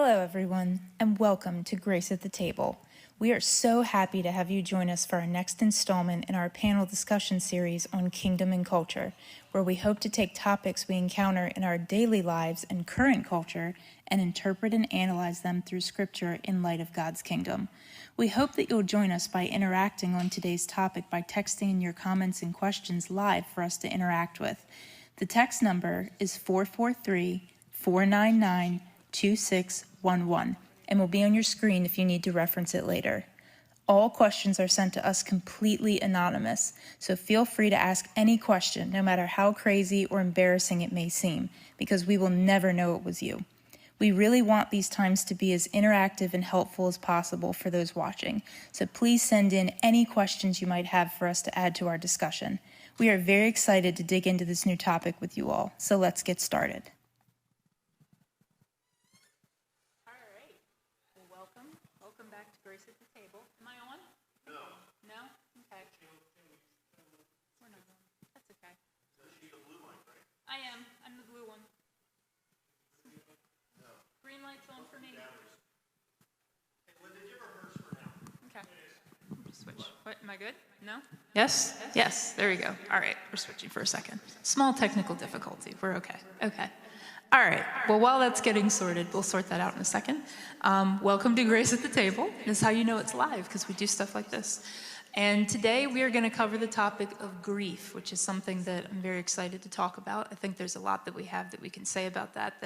Hello, everyone, and welcome to Grace at the Table. We are so happy to have you join us for our next installment in our panel discussion series on kingdom and culture, where we hope to take topics we encounter in our daily lives and current culture and interpret and analyze them through Scripture in light of God's kingdom. We hope that you'll join us by interacting on today's topic by texting in your comments and questions live for us to interact with. The text number is 443-499-2611 and will be on your screen if you need to reference it later. All questions are sent to us completely anonymous, so feel free to ask any question, no matter how crazy or embarrassing it may seem, because we will never know it was you. We really want these times to be as interactive and helpful as possible for those watching, so please send in any questions you might have for us to add to our discussion. We are very excited to dig into this new topic with you all, so let's get started. Welcome back to Grace at the Table. Am I on? No. No? Okay. We're not on. That's okay. She's the blue one, right? I am. I'm the blue one. No. Green light's on for me. Linda, give her hers for now. Okay. Just switch. What? Am I good? No? Yes? Yes. There we go. All right. We're switching for a second. Small technical difficulty. We're okay. Okay. All right. Well, while that's getting sorted, we'll sort that out in a second. Welcome to Grace at the Table. This is how you know it's live, because we do stuff like this. And today we are going to cover the topic of grief, which is something that I'm very excited to talk about. I think there's a lot that we have that we can say about that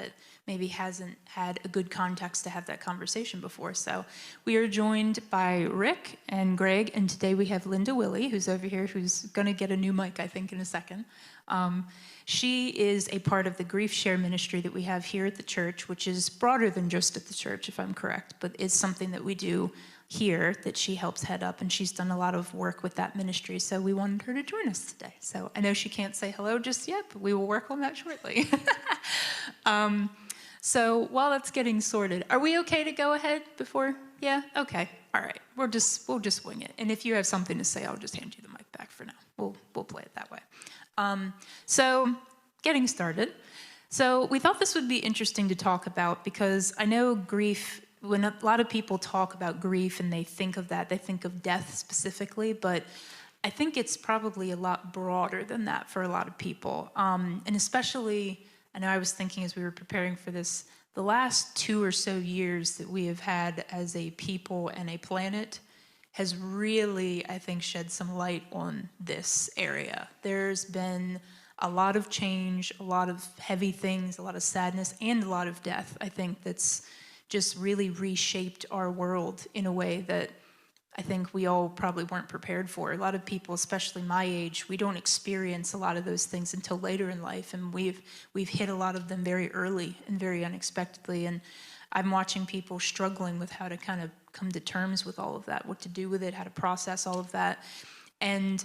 maybe hasn't had a good context to have that conversation before. So we are joined by Rick and Greg, and today we have Linda Willie, who's over here, who's going to get a new mic, I think, in a second. She is a part of the Grief Share ministry that we have here at the church, which is broader than just at the church, if I'm correct, but it's something that we do here that she helps head up, and she's done a lot of work with that ministry, so we wanted her to join us today. So I know she can't say hello just yet, but we will work on that shortly. So while that's getting sorted, are we okay to go ahead before? Yeah? Okay. All right. We'll just wing it. And if you have something to say, I'll just hand you the mic back for now. We'll play it that way. So getting started. So we thought this would be interesting to talk about because I know grief, when a lot of people talk about grief and they think of that, they think of death specifically, but I think it's probably a lot broader than that for a lot of people. And especially, I know I was thinking as we were preparing for this, the last 2 or so years that we have had as a people and a planet has really, I think, shed some light on this area. There's been a lot of change, a lot of heavy things, a lot of sadness, and a lot of death, I think, that's just really reshaped our world in a way that I think we all probably weren't prepared for. A lot of people, especially my age, we don't experience a lot of those things until later in life, and we've hit a lot of them very early and very unexpectedly. And I'm watching people struggling with how to kind of come to terms with all of that, what to do with it, how to process all of that. And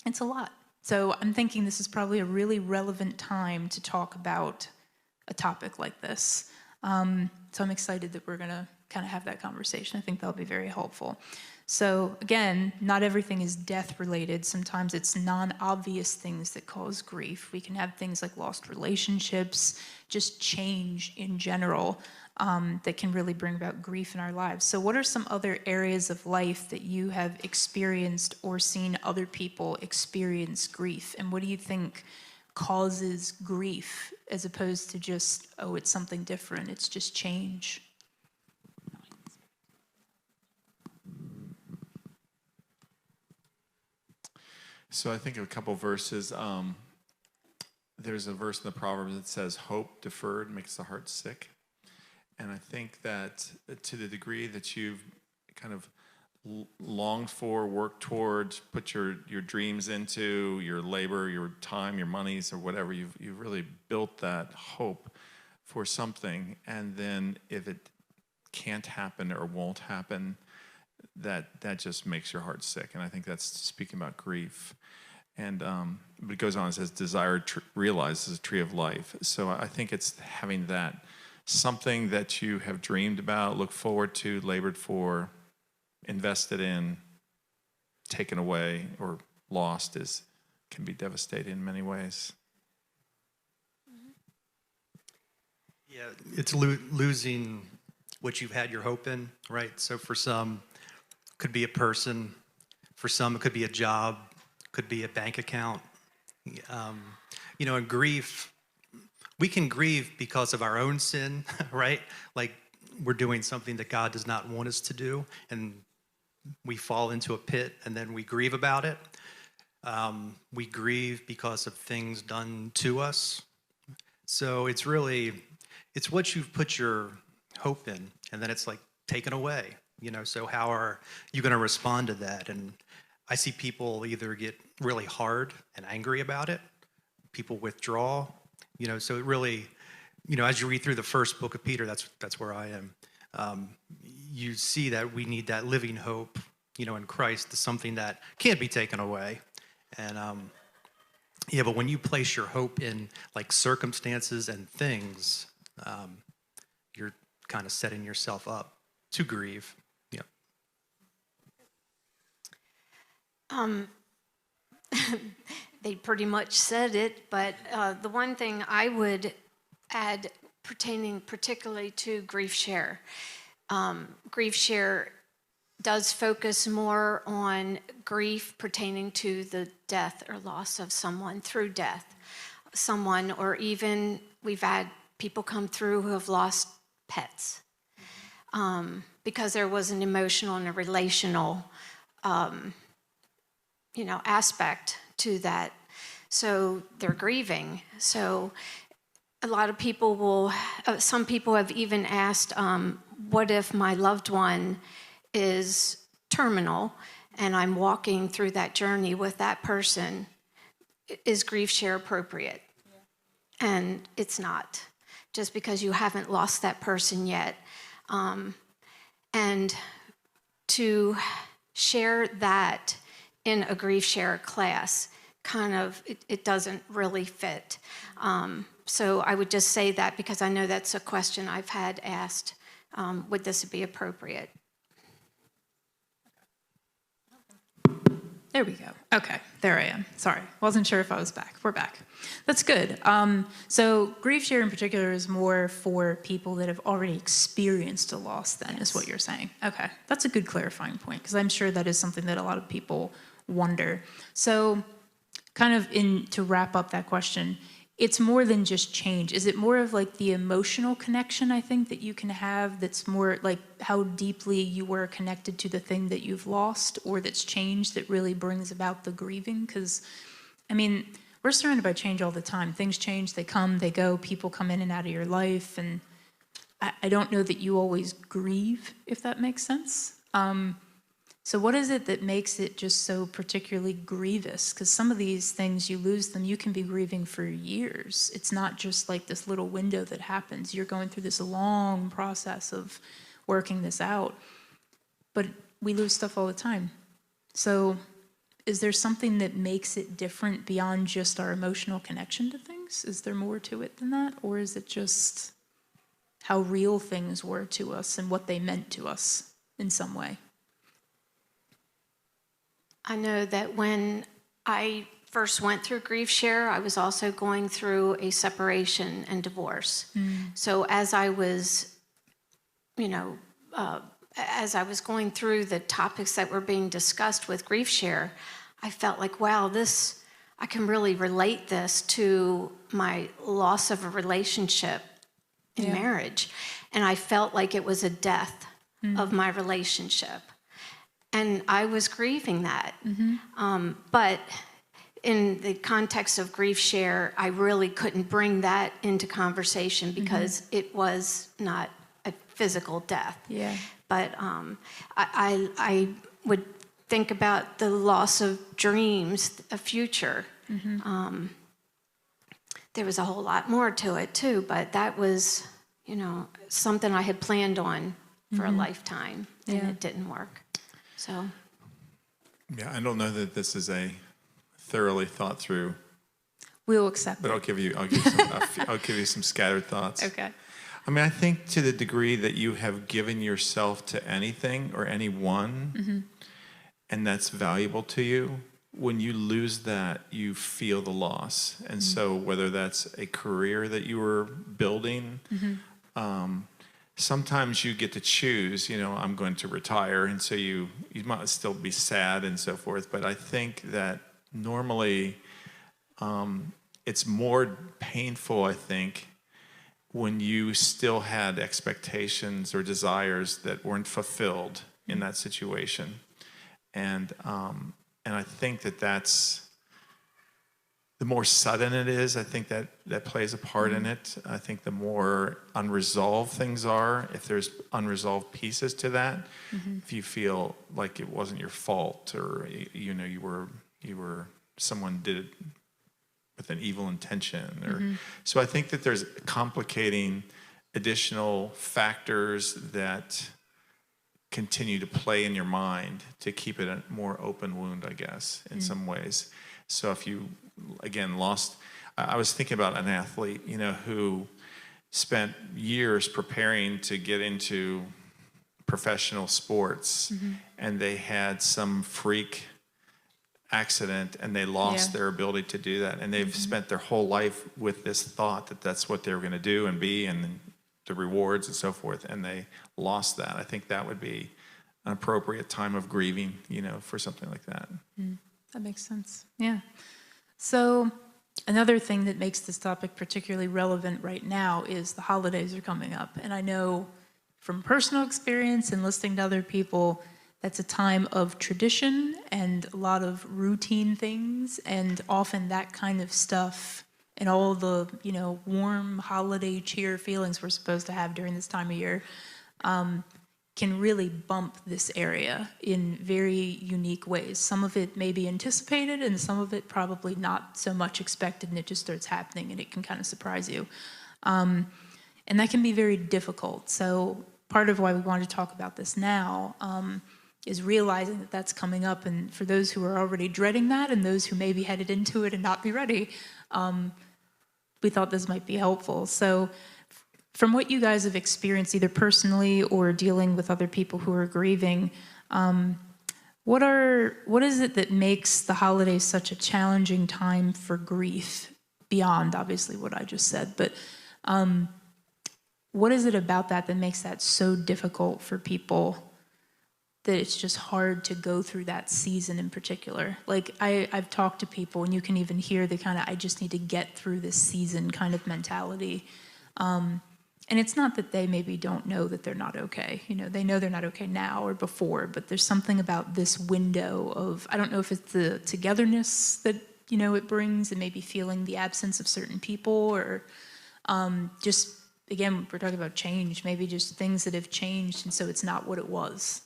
it's a lot. So I'm thinking this is probably a really relevant time to talk about a topic like this. So I'm excited that we're going to kind of have that conversation. I think that'll be very helpful. So again, not everything is death related. Sometimes it's non-obvious things that cause grief. We can have things like lost relationships, just change in general, that can really bring about grief in our lives. So what are some other areas of life that you have experienced or seen other people experience grief? And what do you think causes grief as opposed to just, oh, it's something different, it's just change? So I think of a couple verses. There's a verse in the Proverbs that says, hope deferred makes the heart sick. And I think that to the degree that you've kind of longed for, worked towards, put your dreams into, your labor, your time, your monies, or whatever, you've really built that hope for something. And then if it can't happen or won't happen, that just makes your heart sick. And I think that's speaking about grief. And but it goes on, it says, desire realized is a tree of life. So I think it's having that, something that you have dreamed about, looked forward to, labored for, invested in, taken away, or lost can be devastating in many ways. Yeah, it's losing what you've had your hope in, right? So for some, it could be a person. For some, it could be a job, could be a bank account. And grief, we can grieve because of our own sin, right? Like we're doing something that God does not want us to do, and we fall into a pit, and then we grieve about it. We grieve because of things done to us. So it's what you've put your hope in, and then it's like taken away. So how are you going to respond to that? And I see people either get really hard and angry about it, people withdraw, so it really, as you read through the first book of Peter, that's where I am. You see that we need that living hope, in Christ, something that can't be taken away. And but when you place your hope in like circumstances and things, you're kind of setting yourself up to grieve. Yeah. They pretty much said it, but the one thing I would add pertaining particularly to Grief Share, Grief Share does focus more on grief pertaining to the death or loss of someone through death. Someone, or even we've had people come through who have lost pets because there was an emotional and a relational aspect to that. So they're grieving. So a lot of people some people have even asked, what if my loved one is terminal and I'm walking through that journey with that person? Is Grief Share appropriate? Yeah. And it's not, just because you haven't lost that person yet. And to share that in a Grief Share class, it doesn't really fit. So I would just say that because I know that's a question I've had asked, would this be appropriate? There we go. Okay, there I am. Sorry, wasn't sure if I was back. We're back. That's good. So Grief Share in particular is more for people that have already experienced a loss then, is what you're saying. Okay, that's a good clarifying point, because I'm sure that is something that a lot of people wonder. So kind of to wrap up that question, it's more than just change. Is it more of like the emotional connection, I think, that you can have, that's more like how deeply you were connected to the thing that you've lost or that's changed that really brings about the grieving? Because, I mean, we're surrounded by change all the time. Things change, they come, they go, people come in and out of your life, and I don't know that you always grieve, if that makes sense. So what is it that makes it just so particularly grievous? Because some of these things, you lose them, you can be grieving for years. It's not just like this little window that happens. You're going through this long process of working this out. But we lose stuff all the time. So is there something that makes it different beyond just our emotional connection to things? Is there more to it than that? Or is it just how real things were to us and what they meant to us in some way? I know that when I first went through Grief Share, I was also going through a separation and divorce. So as I was, as I was going through the topics that were being discussed with Grief Share, I felt like, wow, I can really relate this to my loss of a relationship in marriage. And I felt like it was a death of my relationship. And I was grieving that. But in the context of Grief Share, I really couldn't bring that into conversation because it was not a physical death. Yeah. But I would think about the loss of dreams, a future. There was a whole lot more to it too, but that was, something I had planned on for a lifetime, and it didn't work. So. Yeah, I don't know that this is a thoroughly thought through. We'll accept but it. I'll give you some scattered thoughts. Okay. I mean, I think to the degree that you have given yourself to anything or anyone, and that's valuable to you, when you lose that, you feel the loss. And so whether that's a career that you were building, sometimes you get to choose, I'm going to retire, and so you might still be sad and so forth. But I think that normally it's more painful, I think, when you still had expectations or desires that weren't fulfilled in that situation. And I think that's, the more sudden it is, I think that plays a part in it. I think the more unresolved things are, if there's unresolved pieces to that, if you feel like it wasn't your fault, or you were someone did it with an evil intention, or so I think that there's complicating additional factors that continue to play in your mind to keep it a more open wound, I guess, in some ways. So if you, again, lost, I was thinking about an athlete, who spent years preparing to get into professional sports, and they had some freak accident and they lost their ability to do that. And they've spent their whole life with this thought that that's what they were going to do and be, and the rewards and so forth, and they lost that. I think that would be an appropriate time of grieving, for something like that. That makes sense. Yeah. So another thing that makes this topic particularly relevant right now is the holidays are coming up. And I know from personal experience and listening to other people, that's a time of tradition and a lot of routine things. And often that kind of stuff and all the, warm holiday cheer feelings we're supposed to have during this time of year can really bump this area in very unique ways. Some of it may be anticipated, and some of it probably not so much expected, and it just starts happening, and it can kind of surprise you. And that can be very difficult. So part of why we wanted to talk about this now is realizing that that's coming up, and for those who are already dreading that, and those who may be headed into it and not be ready, we thought this might be helpful. So from what you guys have experienced, either personally or dealing with other people who are grieving, what is it that makes the holidays such a challenging time for grief, beyond obviously what I just said? But what is it about that makes that so difficult for people, that it's just hard to go through that season in particular? Like I've talked to people, and you can even hear the kind of, I just need to get through this season kind of mentality. And it's not that they maybe don't know that they're not okay. They know they're not okay now or before, but there's something about this window of, I don't know if it's the togetherness that, it brings, and maybe feeling the absence of certain people, or just, again, we're talking about change, maybe just things that have changed, and so it's not what it was.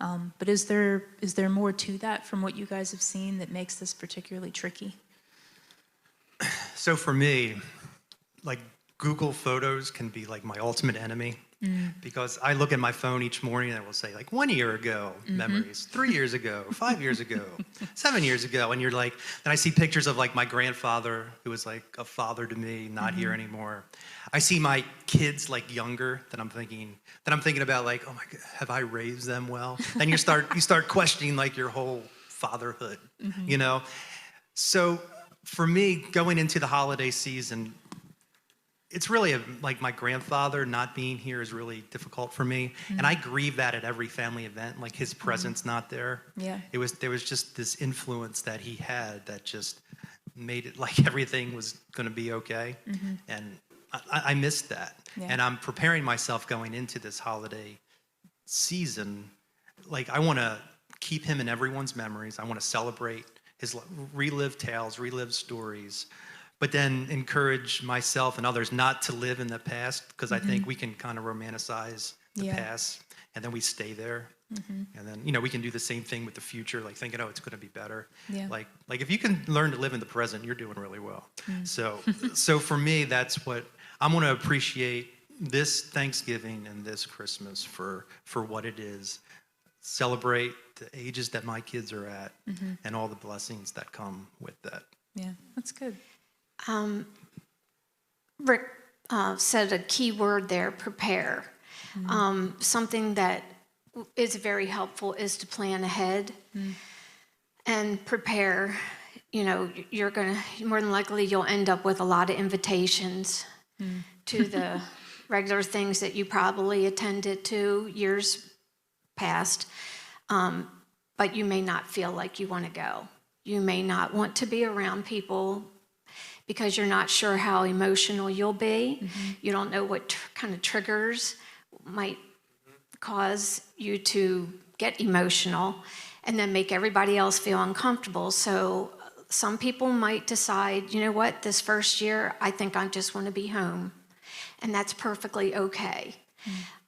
But is there more to that from what you guys have seen that makes this particularly tricky? So for me, like, Google Photos can be like my ultimate enemy, because I look at my phone each morning and it will say like 1 year ago memories, 3 years ago, 5 years ago, 7 years ago. And you're like, and I see pictures of like my grandfather, who was like a father to me, not here anymore. I see my kids like younger, that I'm thinking about like, oh my God, have I raised them well? Then you start questioning like your whole fatherhood, So for me, going into the holiday season, it's really like my grandfather not being here is really difficult for me. And I grieve that at every family event, like his presence not there. Yeah. There was just this influence that he had that just made it like everything was going to be okay. And I missed that. Yeah. And I'm preparing myself going into this holiday season. Like, I want to keep him in everyone's memories. I want to celebrate his relive tales, relive stories, but then encourage myself and others not to live in the past, because I think we can kind of romanticize the past, and then we stay there. And then, we can do the same thing with the future, like thinking, oh, it's going to be better. Yeah. Like if you can learn to live in the present, you're doing really well. So for me, that's what I'm going to appreciate this Thanksgiving and this Christmas for what it is. Celebrate the ages that my kids are at, and all the blessings that come with that. Yeah, that's good. Rick said a key word there, prepare. Something that is very helpful is to plan ahead and prepare. You're more than likely you'll end up with a lot of invitations to the regular things that you probably attended to years past, but you may not feel like you want to go. You may not want to be around people because you're not sure how emotional you'll be. You don't know what kind of triggers might cause you to get emotional and then make everybody else feel uncomfortable. So some people might decide, you know what, this first year, I think I just want to be home. And that's perfectly okay.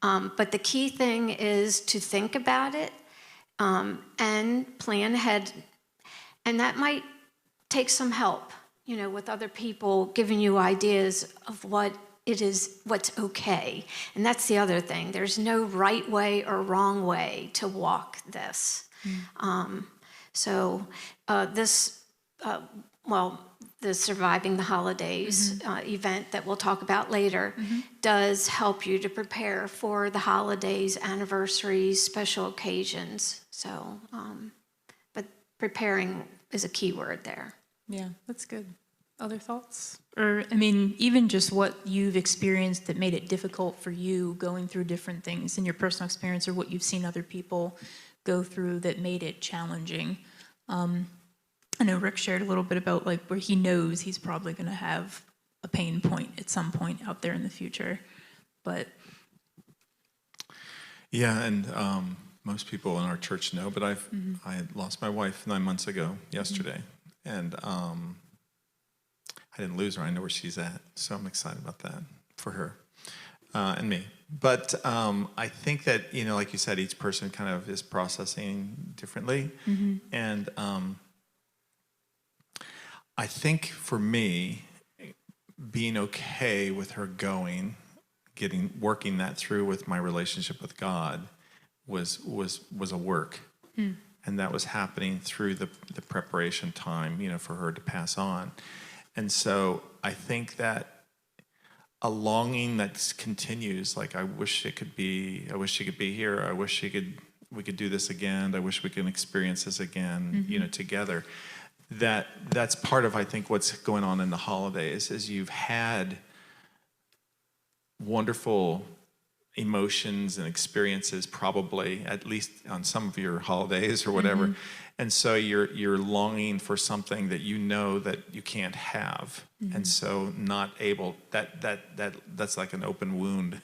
But the key thing is to think about it and plan ahead. And that might take some help, with other people giving you ideas of what it is, what's okay. And that's the other thing. There's no right way or wrong way to walk this. The Surviving the Holidays event that we'll talk about later does help you to prepare for the holidays, anniversaries, special occasions. So, but preparing is a key word there. Yeah, that's good. Other thoughts? Or, I mean, even just what you've experienced that made it difficult for you going through different things in your personal experience, or what you've seen other people go through that made it challenging. I know Rick shared a little bit about where he knows he's probably going to have a pain point at some point out there in the future, but. Yeah, and most people in our church know, but I had lost my wife 9 months ago yesterday, and I didn't lose her. I know where she's at, so I'm excited about that for her and me. But I think that, like you said, each person kind of is processing differently. And I think for me, being okay with her going, working that through with my relationship with God was a work. And that was happening through the preparation time, for her to pass on. And so I think that a longing that continues, I wish she could be here. I wish we could do this again. I wish we could experience this again, together. That's part of, I think, what's going on in the holidays is you've had wonderful emotions and experiences, probably at least on some of your holidays or whatever. And so you're longing for something that that you can't have. And so not able, that's like an open wound.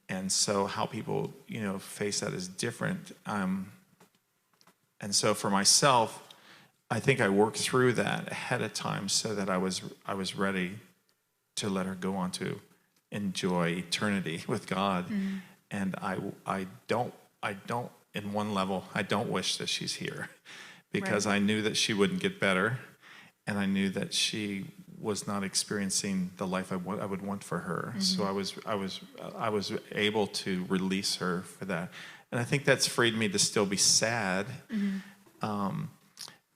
And so how people, face that is different. And so for myself, I think I worked through that ahead of time so that I was ready to let her go on to enjoy eternity with God. And I don't in one level, I don't wish that she's here because I knew that she wouldn't get better, and I knew that she was not experiencing the life I would want for her. So I was able to release her for that, and I think that's freed me to still be sad.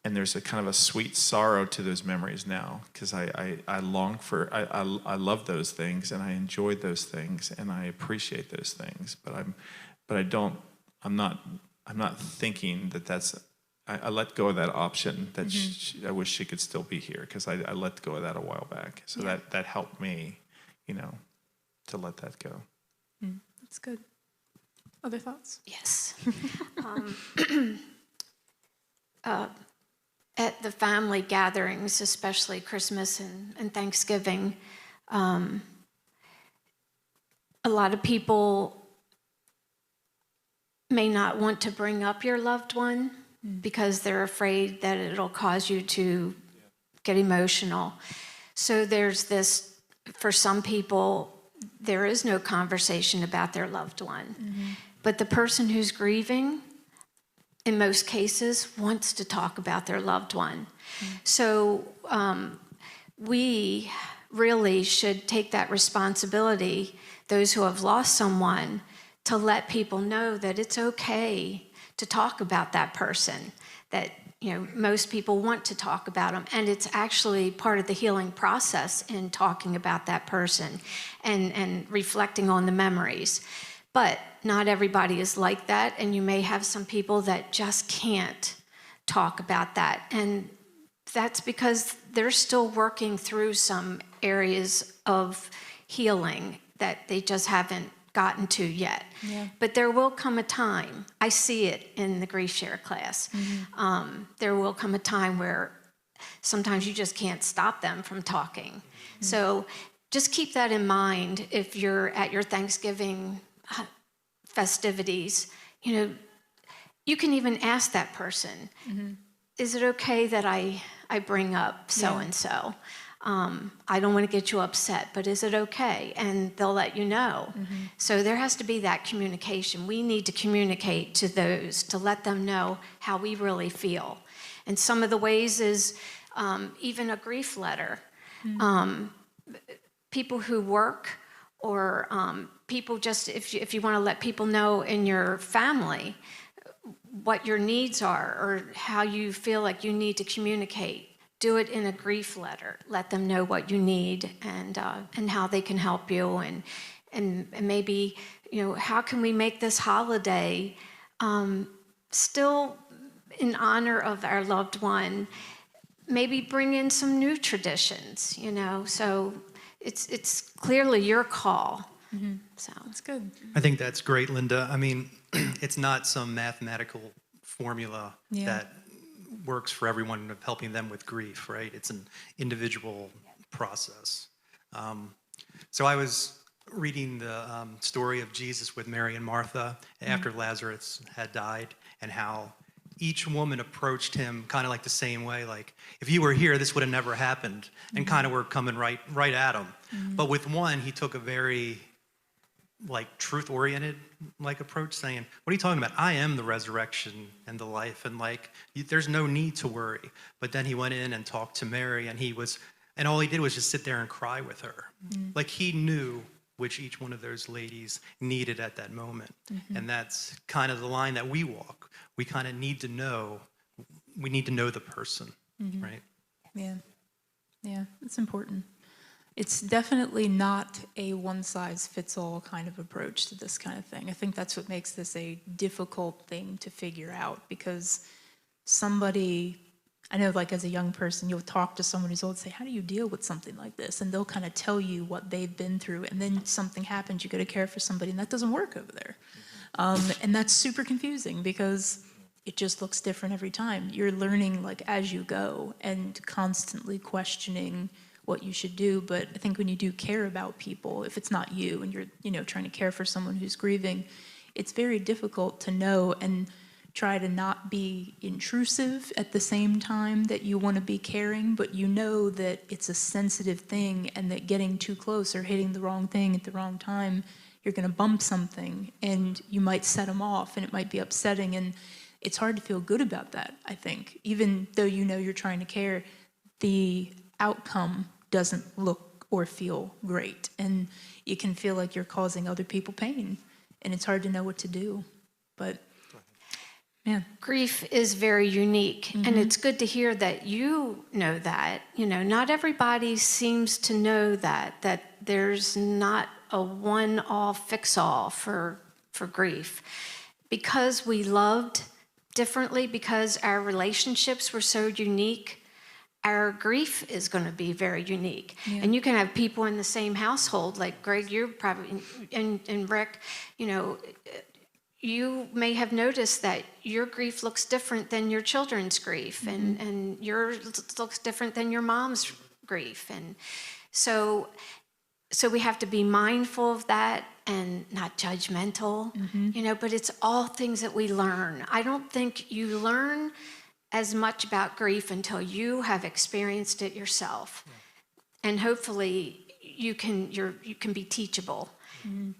And there's a kind of a sweet sorrow to those memories now, because I long for, I love those things, and I enjoyed those things, and I appreciate those things. But I'm not thinking that's. I let go of that option that I wish she could still be here, because I let go of that a while back. So that helped me, to let that go. That's good. Other thoughts? Yes. At the family gatherings, especially Christmas and Thanksgiving, a lot of people may not want to bring up your loved one because they're afraid that it'll cause you to get emotional. So there's this, for some people, there is no conversation about their loved one. But the person who's grieving, in most cases, wants to talk about their loved one. So we really should take that responsibility, those who have lost someone, to let people know that it's okay to talk about that person, that most people want to talk about them, and it's actually part of the healing process in talking about that person and reflecting on the memories. But not everybody is like that, and you may have some people that just can't talk about that. And that's because they're still working through some areas of healing that they just haven't gotten to yet. Yeah. But there will come a time, I see it in the grief share class, there will come a time where sometimes you just can't stop them from talking. So just keep that in mind if you're at your Thanksgiving festivities. You know, you can even ask that person, is it okay that I bring up so-and-so? I don't want to get you upset, but is it okay? And they'll let you know. So there has to be that communication. We need to communicate to those to let them know how we really feel. And some of the ways is even a grief letter. People who work or people just, if you want to let people know in your family what your needs are or how you feel like you need to communicate, do it in a grief letter. Let them know what you need and how they can help you, and maybe, you know, how can we make this holiday still in honor of our loved one? Maybe bring in some new traditions, you know. So it's clearly your call. So That's good. I think that's great, Linda. I mean, it's not some mathematical formula that works for everyone of helping them with grief, right? It's an individual process. So I was reading the story of Jesus with Mary and Martha after Lazarus had died, and how each woman approached him kind of like the same way, like, if you were here, this would have never happened, and kind of were coming right at him. But with one, he took a very like truth-oriented like approach, saying, what are you talking about? I am the resurrection and the life, and like there's no need to worry. But then he went in and talked to Mary, and all he did was just sit there and cry with her. Like he knew which each one of those ladies needed at that moment. And that's kind of the line that we walk. We kind of need to know the person, right? Yeah, it's important. It's definitely not a one-size-fits-all kind of approach to this kind of thing. I think that's what makes this a difficult thing to figure out, because I know, like, as a young person, you'll talk to someone who's old and say, how do you deal with something like this? And they'll kind of tell you what they've been through, and then something happens, you got to care for somebody, and that doesn't work over there. And that's super confusing because it just looks different every time. You're learning, like, as you go and constantly questioning what you should do. But I think when you do care about people, if it's not you and you're, you know, trying to care for someone who's grieving, it's very difficult to know and try to not be intrusive at the same time that you want to be caring, but you know that it's a sensitive thing and that getting too close or hitting the wrong thing at the wrong time, you're going to bump something and you might set them off and it might be upsetting. And it's hard to feel good about that, I think. Even though you know you're trying to care, the outcome doesn't look or feel great. And you can feel like you're causing other people pain. And it's hard to know what to do. But, man. grief is very unique. And it's good to hear that you know that. You know, not everybody seems to know that there's not a one-all fix-all for grief. Because we loved differently, because our relationships were so unique, our grief is going to be very unique. And you can have people in the same household, like Greg, you're probably, and Rick, you know, you may have noticed that your grief looks different than your children's grief, and yours looks different than your mom's grief. And so we have to be mindful of that and not judgmental, you know, but it's all things that we learn. I don't think you learn as much about grief until you have experienced it yourself. And hopefully you can be teachable.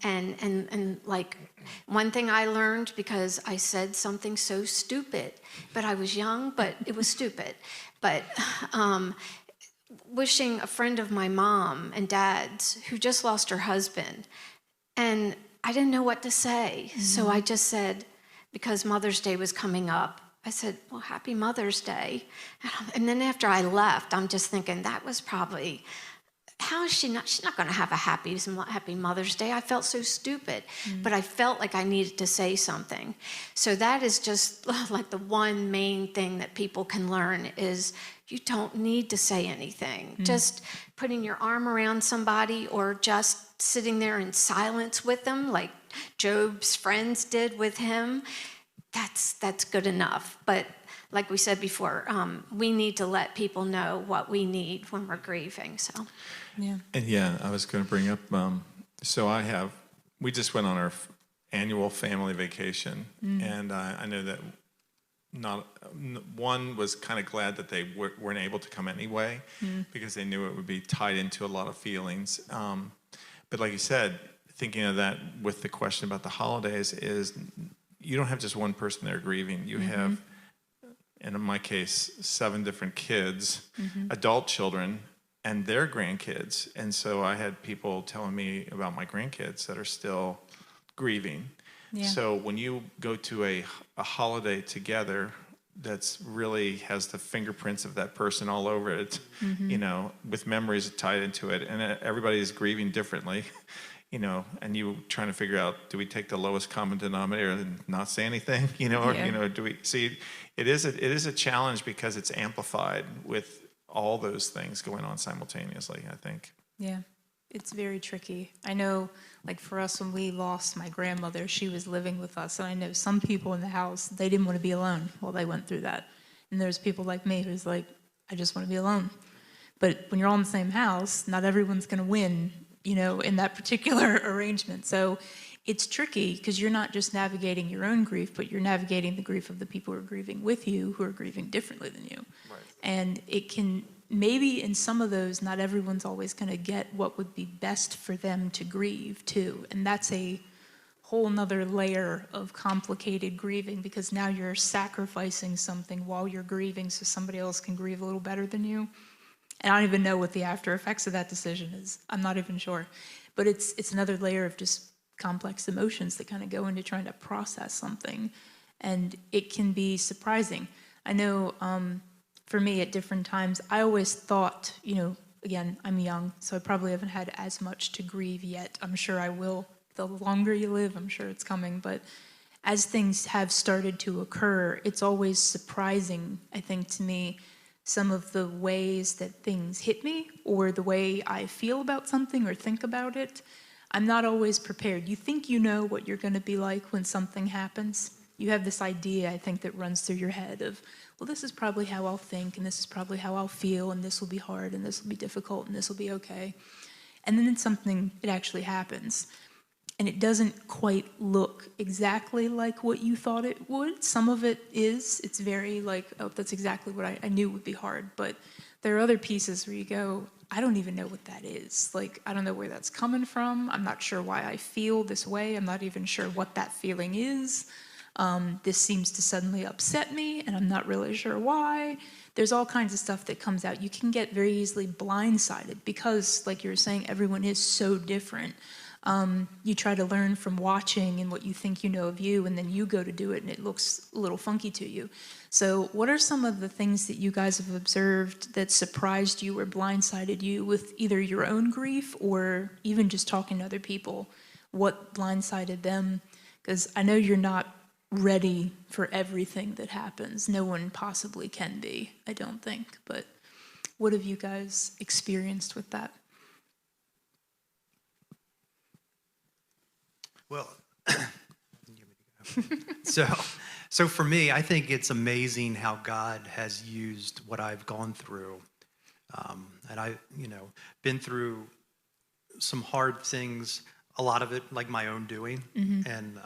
And like, one thing I learned, because I said something so stupid, but I was young, but it was stupid. But wishing a friend of my mom and dad's who just lost her husband, and I didn't know what to say. So I just said, because Mother's Day was coming up, I said, well, happy Mother's Day. And then after I left, I'm just thinking, that was probably, how is she's not going to have a happy Mother's Day. I felt so stupid, but I felt like I needed to say something. So that is just like the one main thing that people can learn is you don't need to say anything. Just putting your arm around somebody or just sitting there in silence with them, like Job's friends did with him, that's good enough. But like we said before, we need to let people know what we need when we're grieving. So, Yeah. And yeah, I was going to bring up, we just went on our annual family vacation, and I know that one was kind of glad that they weren't able to come anyway, because they knew it would be tied into a lot of feelings. But like you said, thinking of that with the question about the holidays is you don't have just one person there grieving. You have, and in my case, 7 different kids, adult children, and their grandkids. And so I had people telling me about my grandkids that are still grieving. Yeah. So when you go to a holiday together that's really has the fingerprints of that person all over it, you know, with memories tied into it, and everybody is grieving differently, you know, and you trying to figure out, do we take the lowest common denominator and not say anything, you know, or, Yeah. you know, do we see, it is a challenge because it's amplified with all those things going on simultaneously, I think. Yeah, it's very tricky. I know, like for us, when we lost my grandmother, she was living with us, and I know some people in the house, they didn't want to be alone while they went through that. And there's people like me who's like, I just want to be alone. But when you're all in the same house, not everyone's going to win, you know, in that particular arrangement. So it's tricky because you're not just navigating your own grief, but you're navigating the grief of the people who are grieving with you, who are grieving differently than you. Right. And it can, maybe in some of those, not everyone's always going to get what would be best for them to grieve too. And that's a whole nother layer of complicated grieving, because now you're sacrificing something while you're grieving so somebody else can grieve a little better than you. And I don't even know what the after effects of that decision is. I'm not even sure. But it's another layer of just complex emotions that kind of go into trying to process something. And it can be surprising. I know for me at different times, I always thought, you know, again, I'm young, so I probably haven't had as much to grieve yet. I'm sure I will. The longer you live, I'm sure it's coming. But as things have started to occur, it's always surprising, I think, to me, some of the ways that things hit me or the way I feel about something or think about it. I'm not always prepared. You think you know what you're going to be like when something happens. You have this idea, I think, that runs through your head of, well, this is probably how I'll think, and this is probably how I'll feel, and this will be hard, and this will be difficult, and this will be okay. And then it actually happens. And it doesn't quite look exactly like what you thought it would. Some of it is. It's very like, oh, that's exactly what I knew would be hard. But there are other pieces where you go, I don't even know what that is. Like, I don't know where that's coming from. I'm not sure why I feel this way. I'm not even sure what that feeling is. This seems to suddenly upset me, and I'm not really sure why. There's all kinds of stuff that comes out. You can get very easily blindsided because, like you were saying, everyone is so different. You try to learn from watching and what you think you know of you, and then you go to do it, and it looks a little funky to you. So what are some of the things that you guys have observed that surprised you or blindsided you with either your own grief or even just talking to other people? What blindsided them? Because I know you're not ready for everything that happens. No one possibly can be, I don't think. But what have you guys experienced with that? Well, so for me, I think it's amazing how God has used what I've gone through, and I, been through some hard things. A lot of it, like my own doing, and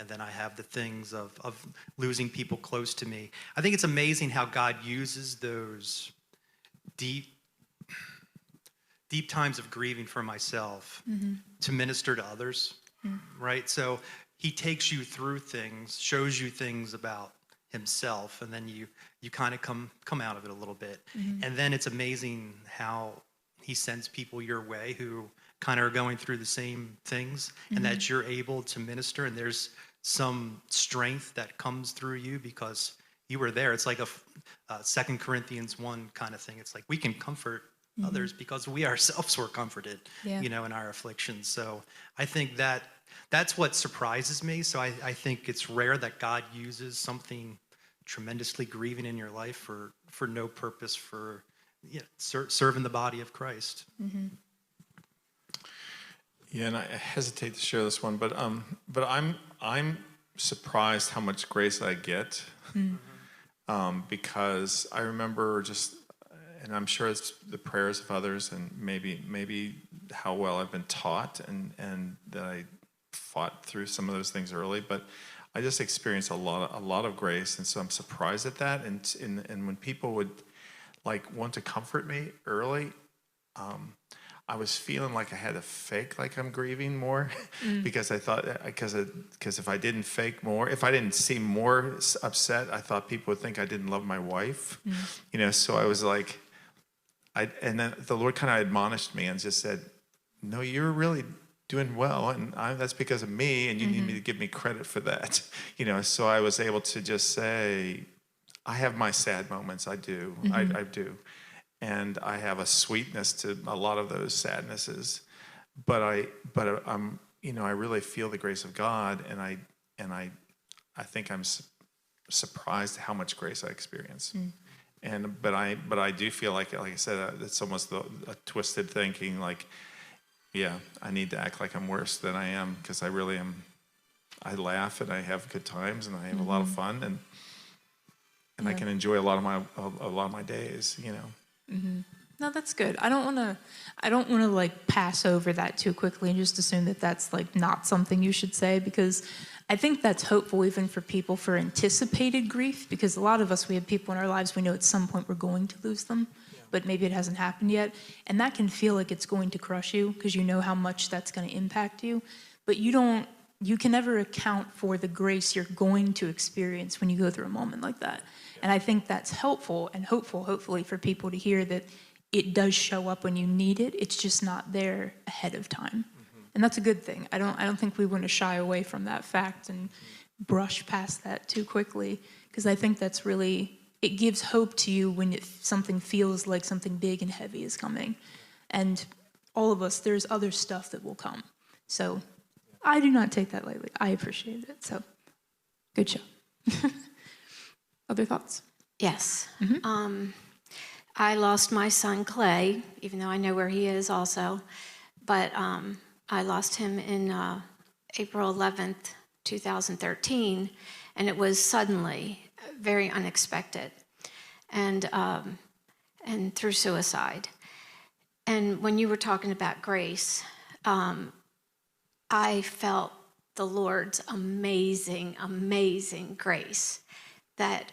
then I have the things of losing people close to me. I think it's amazing how God uses those deep times of grieving for myself to minister to others. Right? So he takes you through things, shows you things about himself, and then you kind of come out of it a little bit. And then it's amazing how he sends people your way who kind of are going through the same things, and that you're able to minister, and there's some strength that comes through you because you were there. It's like a 2 Corinthians 1 kind of thing. It's like we can comfort others because we ourselves were comforted, in our afflictions. So I think that's what surprises me. So I think it's rare that God uses something tremendously grieving in your life for no purpose, for serving the body of Christ. Yeah, and I hesitate to share this one, but I'm surprised how much grace I get, because I remember and I'm sure it's the prayers of others, and maybe how well I've been taught, and that I fought through some of those things early, but I just experienced a lot of grace, and so I'm surprised at that. And when people would want to comfort me early, I was feeling like I had to fake like I'm grieving more, because I thought, because if I didn't fake more, if I didn't seem more upset, I thought people would think I didn't love my wife, So I was like, and then the Lord kind of admonished me and just said, "No, you're really doing well, and that's because of me, and you need me to give me credit for that," So I was able to just say, I have my sad moments, I do, I do. And I have a sweetness to a lot of those sadnesses, but I'm, I really feel the grace of God, and I think I'm surprised how much grace I experience. But I do feel like I said, it's almost a twisted thinking, yeah, I need to act like I'm worse than I am, because I really am. I laugh and I have good times and I have a lot of fun, and I can enjoy a lot of my days, No, that's good. I don't want to pass over that too quickly and just assume that that's not something you should say, because I think that's hopeful even for people for anticipated grief, because a lot of us, we have people in our lives, we know at some point we're going to lose them, but maybe it hasn't happened yet. And that can feel like it's going to crush you, because you know how much that's going to impact you. But you can never account for the grace you're going to experience when you go through a moment like that. And I think that's helpful and hopeful, hopefully, for people to hear that it does show up when you need it. It's just not there ahead of time. And that's a good thing. I don't think we want to shy away from that fact and brush past that too quickly, because I think that's really, it gives hope to you when something feels like something big and heavy is coming. And all of us, there's other stuff that will come. So I do not take that lightly. I appreciate it. So good show. Other thoughts? Yes. I lost my son, Clay, even though I know where he is also. But I lost him in April 11th, 2013, and it was suddenly, very unexpected, and through suicide. And when you were talking about grace, I felt the Lord's amazing, amazing grace that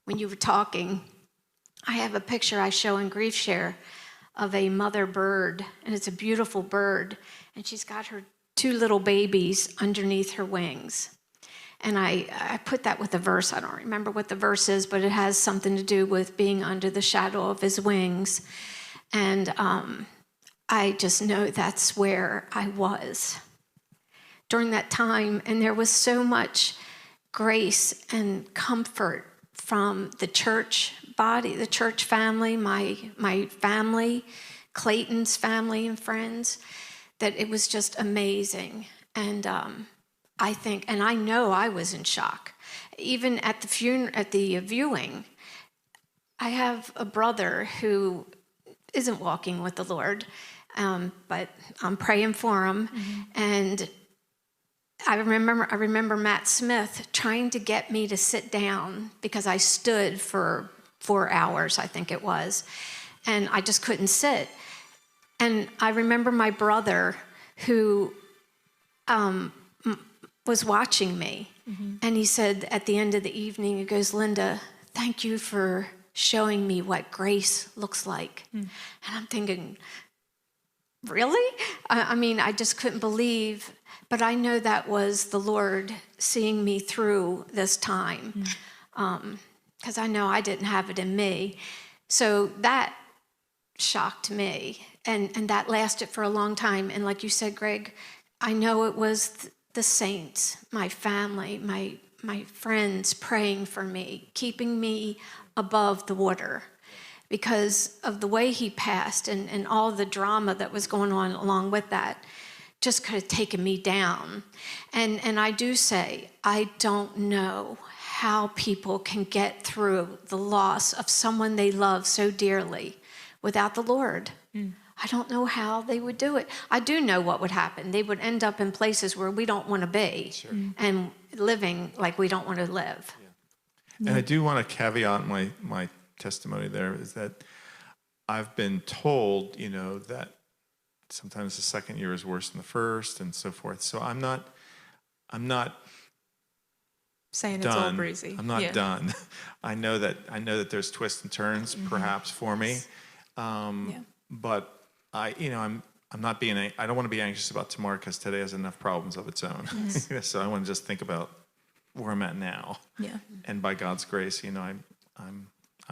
when you were talking, I have a picture I show in Grief Share of a mother bird, and it's a beautiful bird, and she's got her 2 little babies underneath her wings. And I put that with a verse. I don't remember what the verse is, but it has something to do with being under the shadow of his wings. And I just know that's where I was during that time. And there was so much grace and comfort from the church body, the church family, my family, Clayton's family and friends, that it was just amazing. And I think, and I know I was in shock. Even at the viewing, I have a brother who isn't walking with the Lord, but I'm praying for him. And I remember Matt Smith trying to get me to sit down because I stood for 4 hours, I think it was, and I just couldn't sit. And I remember my brother who was watching me, and he said at the end of the evening, he goes, "Linda, thank you for showing me what grace looks like." And I'm thinking, really? I mean, I just couldn't believe. But I know that was the Lord seeing me through this time, because I know I didn't have it in me. So that shocked me, and that lasted for a long time. And like you said, Greg, I know it was the saints, my family, my friends praying for me, keeping me above the water, because of the way he passed and all the drama that was going on along with that. just could have taken me down. And I do say, I don't know how people can get through the loss of someone they love so dearly without the Lord. I don't know how they would do it. I do know what would happen. They would end up in places where we don't want to be and living like we don't want to live. And I do want to caveat my testimony there is that I've been told, that sometimes the second year is worse than the first and so forth. So I'm not Saying done. it's all breezy. I'm not done. I know that there's twists and turns perhaps for me. But I'm not being, I don't want to be anxious about tomorrow because today has enough problems of its own. So I want to just think about where I'm at now. Yeah. And by God's grace, I'm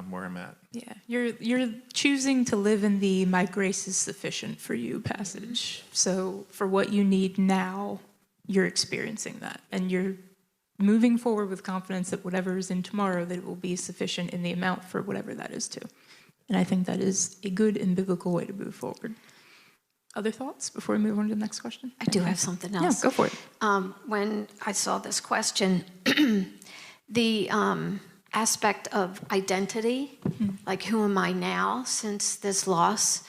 where I'm at. Yeah. You're choosing to live in the "my grace is sufficient for you" passage. So for what you need now, you're experiencing that. And you're moving forward with confidence that whatever is in tomorrow, that it will be sufficient in the amount for whatever that is too. And I think that is a good and biblical way to move forward. Other thoughts before we move on to the next question? I do have something else. Yeah, go for it. When I saw this question, the aspect of identity, like who am I now since this loss,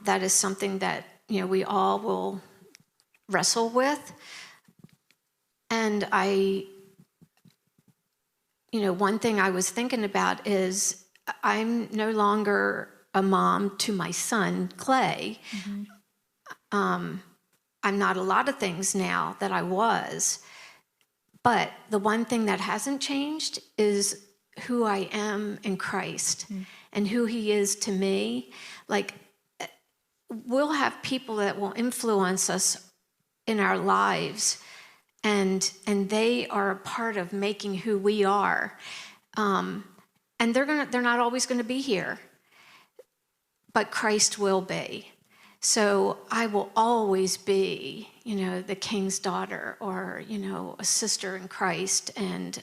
that is something that we all will wrestle with. And one thing I was thinking about is I'm no longer a mom to my son, Clay. I'm not a lot of things now that I was. But the one thing that hasn't changed is who I am in Christ and who he is to me. Like, we'll have people that will influence us in our lives, and they are a part of making who we are. And they're not always going to be here, but Christ will be. So I will always be, the king's daughter or, a sister in Christ. And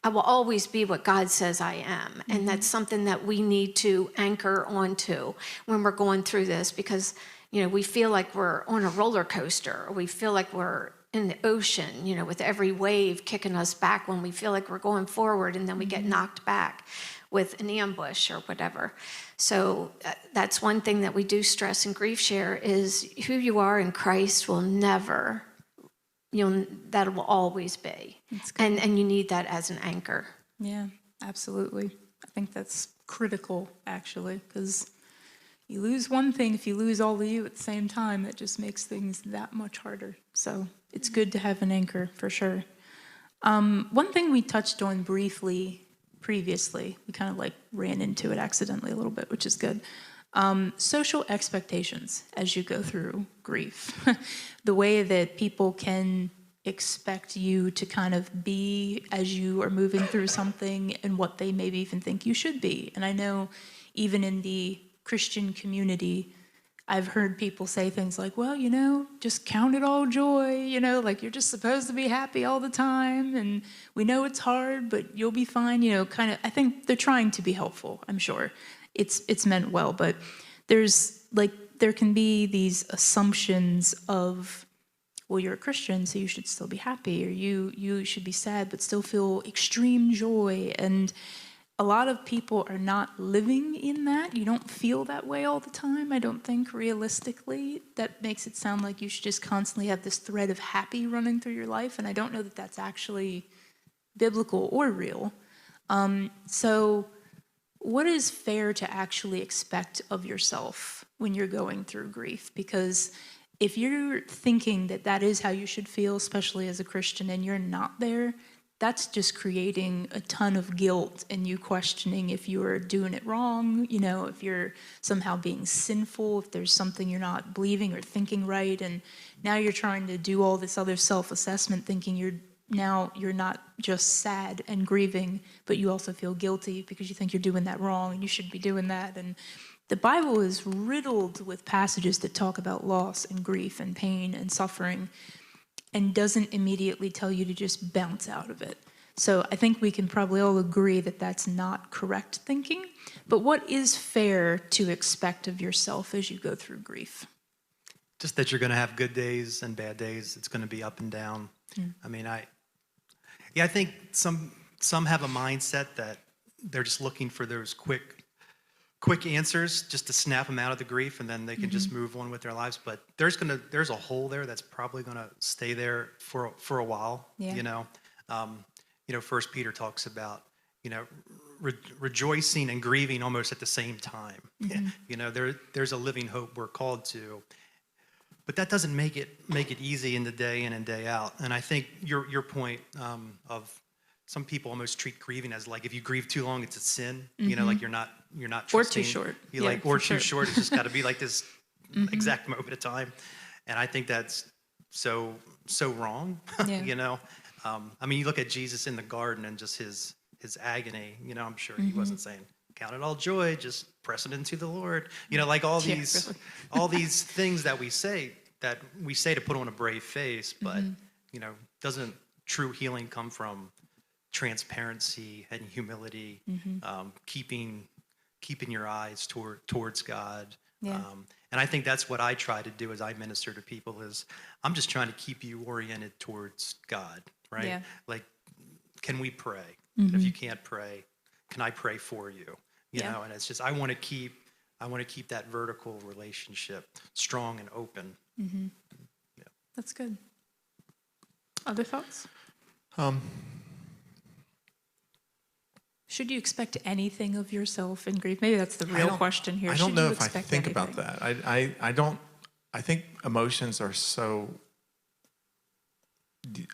I will always be what God says I am. And that's something that we need to anchor onto when we're going through this, because, we feel like we're on a roller coaster, or we feel like we're in the ocean, with every wave kicking us back when we feel like we're going forward, and then we get knocked back with an ambush or whatever. So that's one thing that we do stress in Grief Share is who you are in Christ will never, that will always be. And you need that as an anchor. Yeah, absolutely. I think that's critical, actually, because you lose one thing, if you lose all of you at the same time, that just makes things that much harder. So it's good to have an anchor, for sure. One thing we touched on briefly previously, we kind of ran into it accidentally a little bit, which is good. Social expectations as you go through grief. The way that people can expect you to kind of be as you are moving through something, and what they maybe even think you should be. And I know even in the Christian community, I've heard people say things like, well, just count it all joy, you're just supposed to be happy all the time, and we know it's hard, but you'll be fine, kind of. I think they're trying to be helpful, I'm sure. It's meant well, but there can be these assumptions of, well, you're a Christian, so you should still be happy, or you should be sad but still feel extreme joy. And a lot of people are not living in that. You don't feel that way all the time, I don't think, realistically. That makes it sound like you should just constantly have this thread of happy running through your life, and I don't know that that's actually biblical or real. So what is fair to actually expect of yourself when you're going through grief? Because if you're thinking that that is how you should feel, especially as a Christian, and you're not there, that's just creating a ton of guilt and you questioning if you're doing it wrong, if you're somehow being sinful, if there's something you're not believing or thinking right. And now you're trying to do all this other self-assessment, thinking you're not just sad and grieving, but you also feel guilty because you think you're doing that wrong and you shouldn't be doing that. And the Bible is riddled with passages that talk about loss and grief and pain and suffering, and doesn't immediately tell you to just bounce out of it. So I think we can probably all agree that that's not correct thinking. But what is fair to expect of yourself as you go through grief? just that you're going to have good days and bad days. It's going to be up and down. I mean, I think some have a mindset that they're just looking for those quick answers just to snap them out of the grief, and then they can just move on with their lives. But there's a hole there that's probably going to stay there for a while. Yeah. You know, 1 Peter talks about, you know, rejoicing and grieving almost at the same time. You know, there's a living hope we're called to, but that doesn't make it easy in the day in and day out. And I think your point of some people almost treat grieving as like, if you grieve too long, it's a sin. You know, like you're not trusting. Or too short. You Yeah, like, or for too sure. short. It's just got to be like this exact moment of time. And I think that's so wrong. Yeah. You know, I mean, you look at Jesus in the garden and just his agony. You know, I'm sure he wasn't saying, "Count it all joy, just press it into the Lord." You know, like all these really. all these things that we say to put on a brave face, but you know, doesn't true healing come from transparency and humility, keeping your eyes towards God. Yeah. And I think that's what I try to do as I minister to people, is I'm just trying to keep you oriented towards God, right? Yeah. Like, can we pray? If you can't pray, can I pray for you? You Yeah. know, and it's just, I want to keep that vertical relationship strong and open. That's good. Other thoughts? Should you expect anything of yourself in grief? Maybe that's the real question here. I don't Should know you if I expect think about anything? that. I don't. I think emotions are so.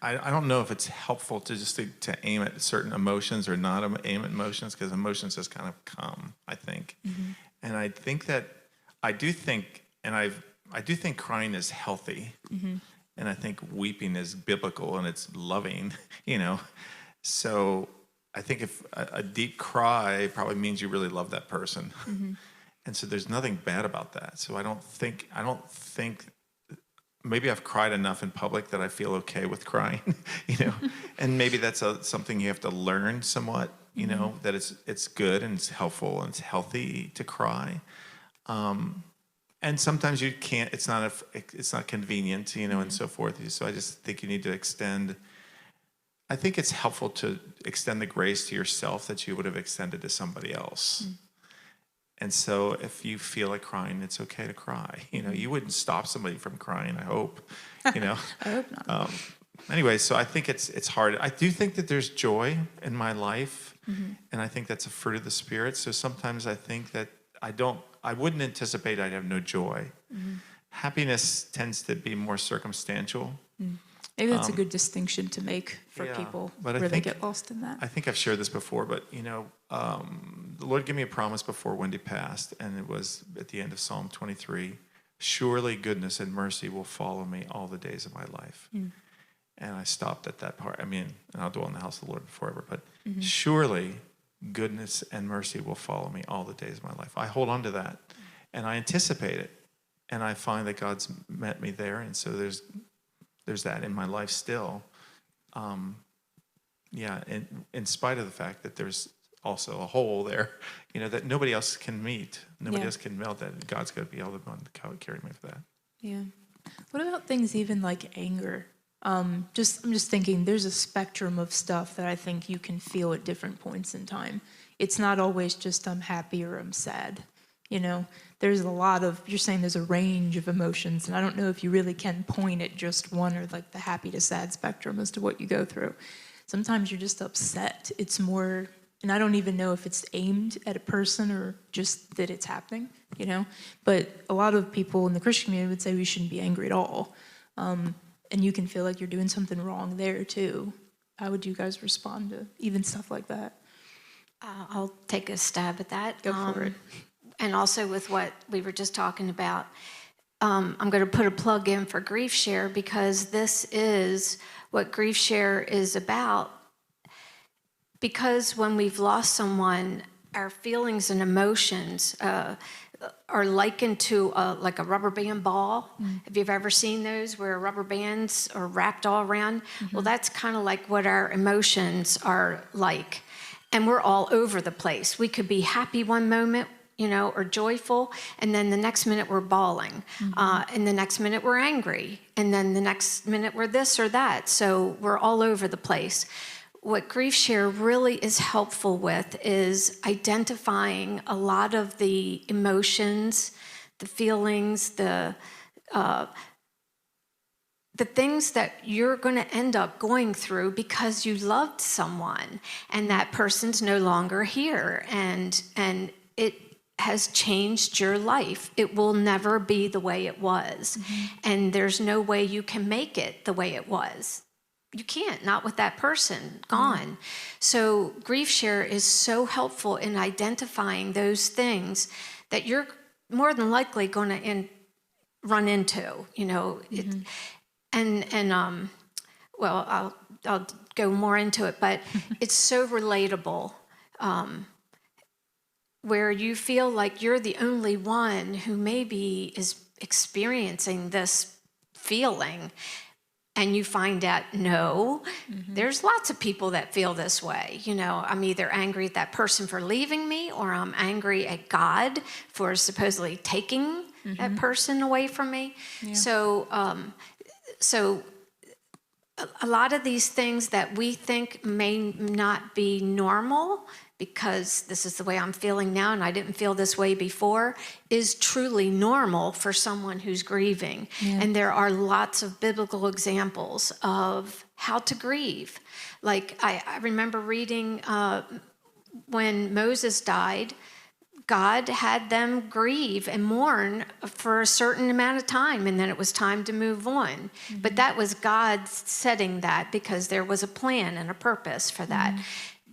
I don't know if it's helpful to just to aim at certain emotions or not aim at emotions, because emotions just kind of come, I think. And I think that I do think crying is healthy, and I think weeping is biblical and it's loving, you know. So I think if a deep cry probably means you really love that person, and so there's nothing bad about that. So I don't think. Maybe I've cried enough in public that I feel okay with crying, you know, and maybe that's something you have to learn somewhat, you know, that it's good and it's helpful and it's healthy to cry, and sometimes you can't. It's not convenient, you know, and so forth. So I just think you need to extend. I think it's helpful to extend the grace to yourself that you would have extended to somebody else. And so if you feel like crying, it's okay to cry. You know, you wouldn't stop somebody from crying, I hope, you know. I hope not. Anyway, so I think it's hard. I do think that there's joy in my life, and I think that's a fruit of the Spirit. So sometimes I think that I wouldn't anticipate I'd have no joy. Happiness tends to be more circumstantial. Maybe that's a good distinction to make for Yeah, people but I where they think- get lost in that. I think I've shared this before, but you know, the Lord gave me a promise before Wendy passed, and it was at the end of Psalm 23. Surely goodness and mercy will follow me all the days of my life. And I stopped at that part. I mean, and I'll dwell in the house of the Lord forever, but surely goodness and mercy will follow me all the days of my life. I hold on to that, and I anticipate it, and I find that God's met me there, and so there's that in my life still. Yeah, and in spite of the fact that there's also a hole there, you know, that nobody else can meet. Nobody Yeah. else can melt that. God's got to be able to carry me for that. Yeah. What about things even like anger? I'm just thinking there's a spectrum of stuff that I think you can feel at different points in time. It's not always just I'm happy or I'm sad. You know, there's a lot of, you're saying there's a range of emotions, and I don't know if you really can point at just one, or like the happy to sad spectrum as to what you go through. Sometimes you're just upset. It's more, and I don't even know if it's aimed at a person or just that it's happening, you know? But a lot of people in the Christian community would say we shouldn't be angry at all. And you can feel like you're doing something wrong there too. How would you guys respond to even stuff like that? I'll take a stab at that. Go for it. And also with what we were just talking about, I'm going to put a plug in for Grief Share, because this is what Grief Share is about. Because when we've lost someone, our feelings and emotions are likened to like a rubber band ball. If you've ever seen those where rubber bands are wrapped all around, well, that's kind of like what our emotions are like. And we're all over the place. We could be happy one moment, or joyful, and then the next minute we're bawling, and the next minute we're angry, and then the next minute we're this or that. So we're all over the place. What Grief Share really is helpful with is identifying a lot of the emotions, the feelings, the things that you're going to end up going through because you loved someone and that person's no longer here, and it has changed your life. It will never be the way it was, and there's no way you can make it the way it was. You can't, not with that person gone. So Grief Share is so helpful in identifying those things that you're more than likely going to run into, well, I'll go more into it, but it's so relatable, where you feel like you're the only one who maybe is experiencing this feeling, and you find out, no, there's lots of people that feel this way. I'm either angry at that person for leaving me, or I'm angry at God for supposedly taking that person away from me. Yeah. So a lot of these things that we think may not be normal because this is the way I'm feeling now and I didn't feel this way before is truly normal for someone who's grieving. Yeah. And there are lots of biblical examples of how to grieve. Like I remember reading when Moses died, God had them grieve and mourn for a certain amount of time, and then it was time to move on. But that was God setting that because there was a plan and a purpose for that.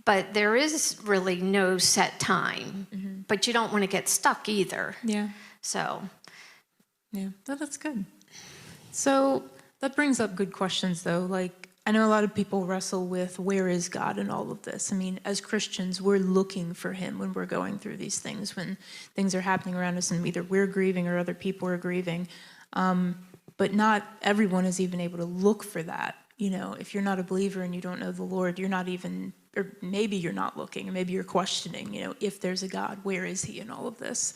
But there is really no set time. But you don't want to get stuck either. Yeah. So. Yeah, that's good. So that brings up good questions, though. Like, I know a lot of people wrestle with where is God in all of this. I mean, as Christians, we're looking for him when we're going through these things, when things are happening around us and either we're grieving or other people are grieving. But not everyone is even able to look for that. If you're not a believer and you don't know the Lord, you're not even, or maybe you're not looking, or maybe you're questioning, if there's a God, where is he in all of this?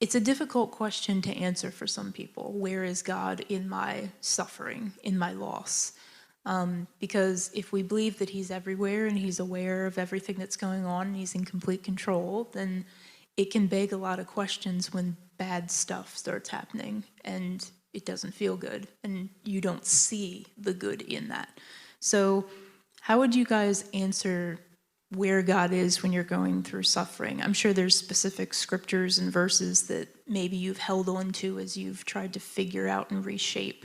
It's a difficult question to answer for some people. Where is God in my suffering, in my loss? Because if we believe that he's everywhere and he's aware of everything that's going on and he's in complete control, then it can beg a lot of questions when bad stuff starts happening and it doesn't feel good and you don't see the good in that. So how would you guys answer where God is when you're going through suffering? I'm sure there's specific scriptures and verses that maybe you've held on to as you've tried to figure out and reshape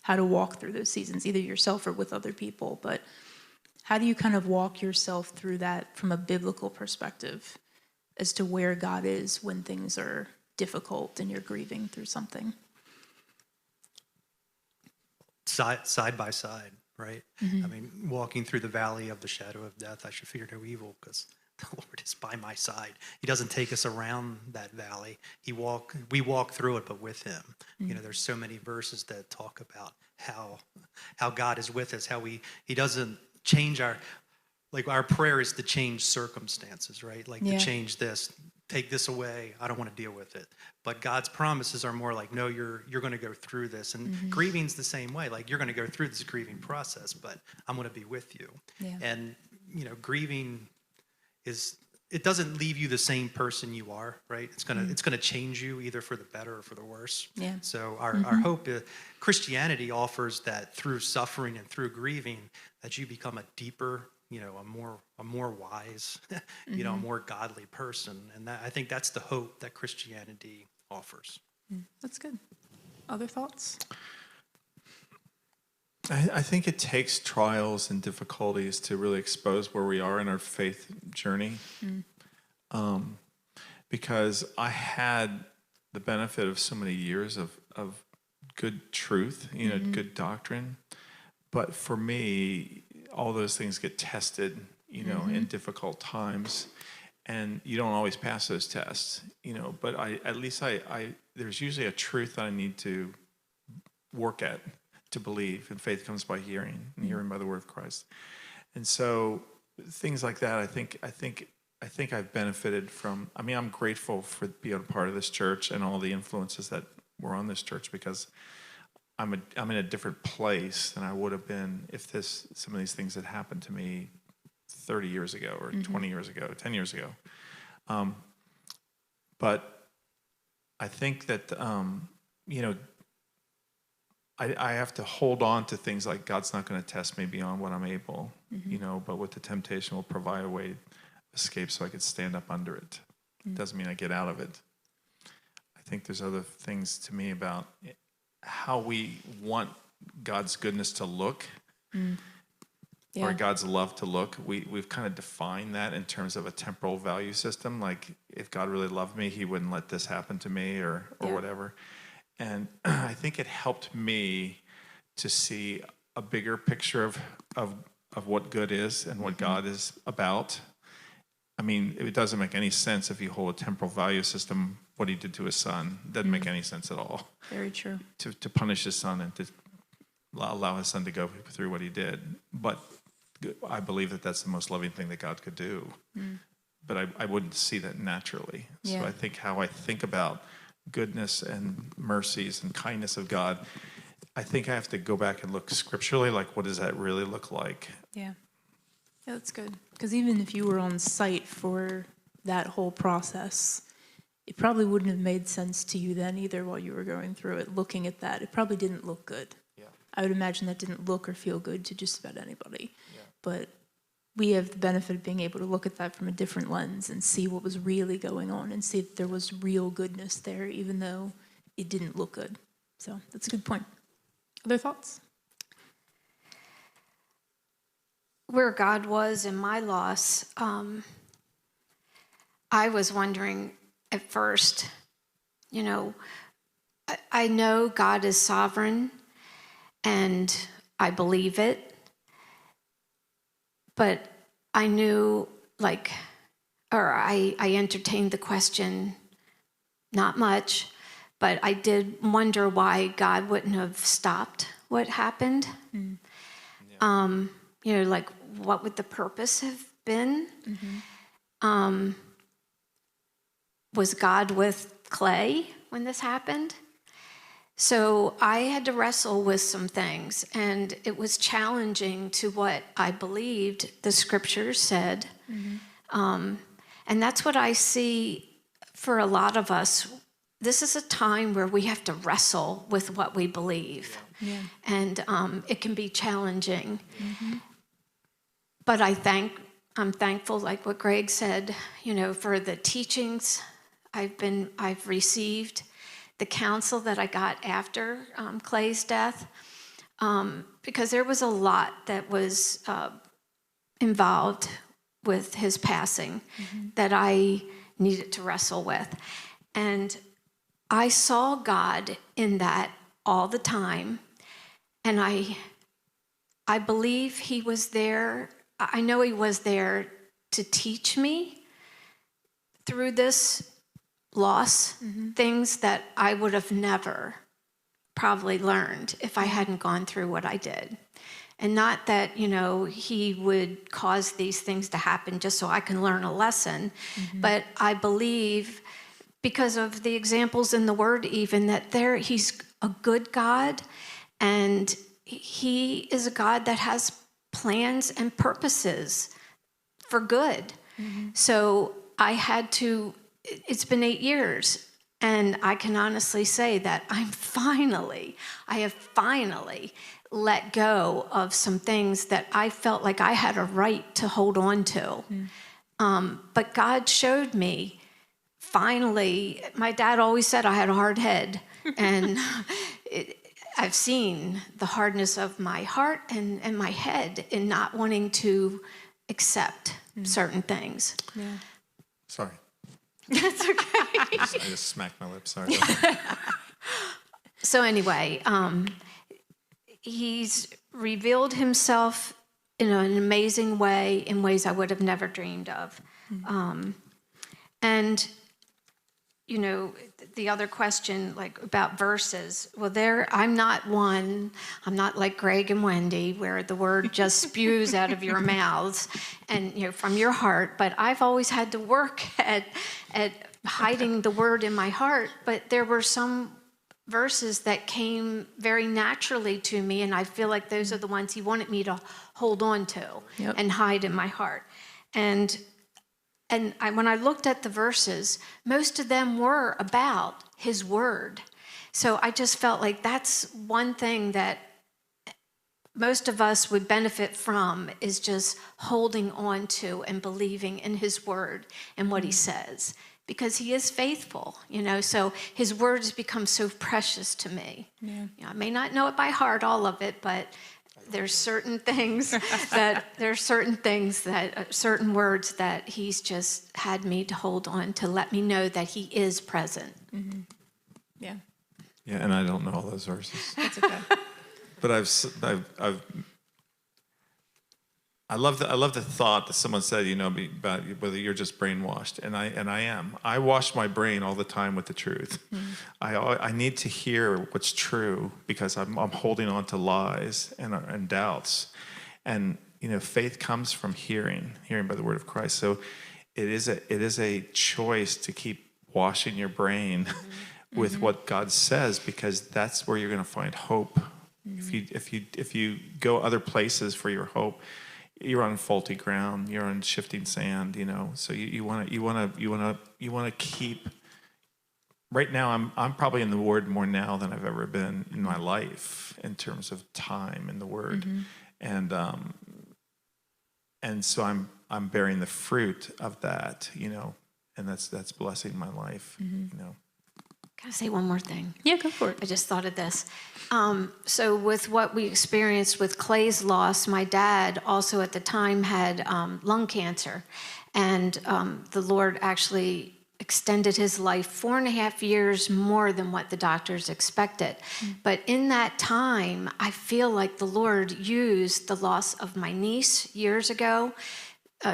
how to walk through those seasons, either yourself or with other people. But how do you kind of walk yourself through that from a biblical perspective as to where God is when things are difficult and you're grieving through something? Side by side. Right? I mean, walking through the valley of the shadow of death, I should fear no evil because the Lord is by my side. He doesn't take us around that valley. We walk through it, but with him. There's so many verses that talk about how God is with us, how he doesn't change our prayer is to change circumstances, right? To change this, take this away. I don't want to deal with it. But God's promises are more like, no, you're going to go through this. And grieving's the same way. You're going to go through this grieving process, but I'm going to be with you. Yeah. And, grieving it doesn't leave you the same person you are, right? It's going to change you either for the better or for the worse. Yeah. So our hope is Christianity offers that through suffering and through grieving that you become a deeper, a more wise, a more godly person. And I think that's the hope that Christianity offers. That's good. Other thoughts? I think it takes trials and difficulties to really expose where we are in our faith journey. Because I had the benefit of so many years of good truth, good doctrine. But for me, all those things get tested, in difficult times, and you don't always pass those tests, but at least there's usually a truth that I need to work at to believe, and faith comes by hearing, and hearing by the word of Christ. And so things like that, I think I think I've benefited from, I mean, I'm grateful for being a part of this church and all the influences that were on this church, because I'm in a different place than I would have been if some of these things had happened to me 30 years ago or 20 years ago, 10 years ago. But I think that, I have to hold on to things like God's not going to test me beyond what I'm able, but with the temptation will provide a way to escape so I could stand up under it. Doesn't mean I get out of it. I think there's other things to me about how we want God's goodness to look, or God's love to look. We've kind of defined that in terms of a temporal value system. Like, if God really loved me, he wouldn't let this happen to me or whatever. And I think it helped me to see a bigger picture of what good is and what God is about. I mean, it doesn't make any sense if you hold a temporal value system, what he did to his son. It doesn't make any sense at all. Very true. To punish his son and to allow his son to go through what he did. But I believe that that's the most loving thing that God could do. But I wouldn't see that naturally. So I think how I think about goodness and mercies and kindness of God, I think I have to go back and look scripturally, like, what does that really look like? Yeah, that's good. Because even if you were on site for that whole process, it probably wouldn't have made sense to you then either while you were going through it. Looking at that, it probably didn't look good. Yeah. I would imagine that didn't look or feel good to just about anybody. Yeah. But we have the benefit of being able to look at that from a different lens and see what was really going on and see that there was real goodness there, even though it didn't look good. So that's a good point. Other thoughts? Where God was in my loss, I was wondering at first, I know God is sovereign and I believe it. But I knew, I entertained the question, not much, but I did wonder why God wouldn't have stopped what happened. What would the purpose have been? Was God with Clay when this happened? So I had to wrestle with some things, and it was challenging to what I believed the scriptures said. And that's what I see for a lot of us. This is a time where we have to wrestle with what we believe. Yeah. And it can be challenging. But I'm thankful, like what Greg said, for the teachings I've received, the counsel that I got after Clay's death, because there was a lot that was involved with his passing that I needed to wrestle with. And I saw God in that all the time. And I believe he was there. I know he was there to teach me through this loss, things that I would have never probably learned if I hadn't gone through what I did. And not that, he would cause these things to happen just so I can learn a lesson, but I believe, because of the examples in the Word even, that he's a good God, and he is a God that has plans and purposes for good. So I had to, it's been 8 years, and I can honestly say that I have finally let go of some things that I felt like I had a right to hold on to. But God showed me, finally, my dad always said I had a hard head, and I've seen the hardness of my heart and my head in not wanting to accept certain things. Yeah. Sorry. That's okay. I just smacked my lips. Sorry. So anyway, he's revealed himself in an amazing way, in ways I would have never dreamed of. And, the the other question, like about verses. Well, I'm not like Greg and Wendy, where the word just spews out of your mouths and from your heart. But I've always had to work at hiding the word in my heart. But there were some verses that came very naturally to me, and I feel like those are the ones he wanted me to hold on to and hide in my heart. And when I looked at the verses, most of them were about his word. So I just felt like that's one thing that most of us would benefit from, is just holding on to and believing in his word and what he says, because he is faithful, so his words become so precious to me. Yeah. I may not know it by heart, all of it, but there's certain things certain words that he's just had me to hold on to let me know that he is present. Mm-hmm. Yeah. Yeah, and I don't know all those verses. That's okay. But I love the thought that someone said, about whether you're just brainwashed, and I am. I wash my brain all the time with the truth. I need to hear what's true, because I'm holding on to lies and doubts, and faith comes from hearing by the word of Christ. So it is a choice to keep washing your brain with what God says, because that's where you're going to find hope. If you go other places for your hope, you're on faulty ground. You're on shifting sand. So you want to keep. Right now, I'm probably in the Word more now than I've ever been in my life in terms of time in the Word, and so I'm bearing the fruit of that. And that's blessing my life. Can I say one more thing? Yeah, go for it. I just thought of this. So with what we experienced with Clay's loss, my dad also at the time had lung cancer. And the Lord actually extended his life 4.5 years more than what the doctors expected. But in that time, I feel like the Lord used the loss of my niece years ago,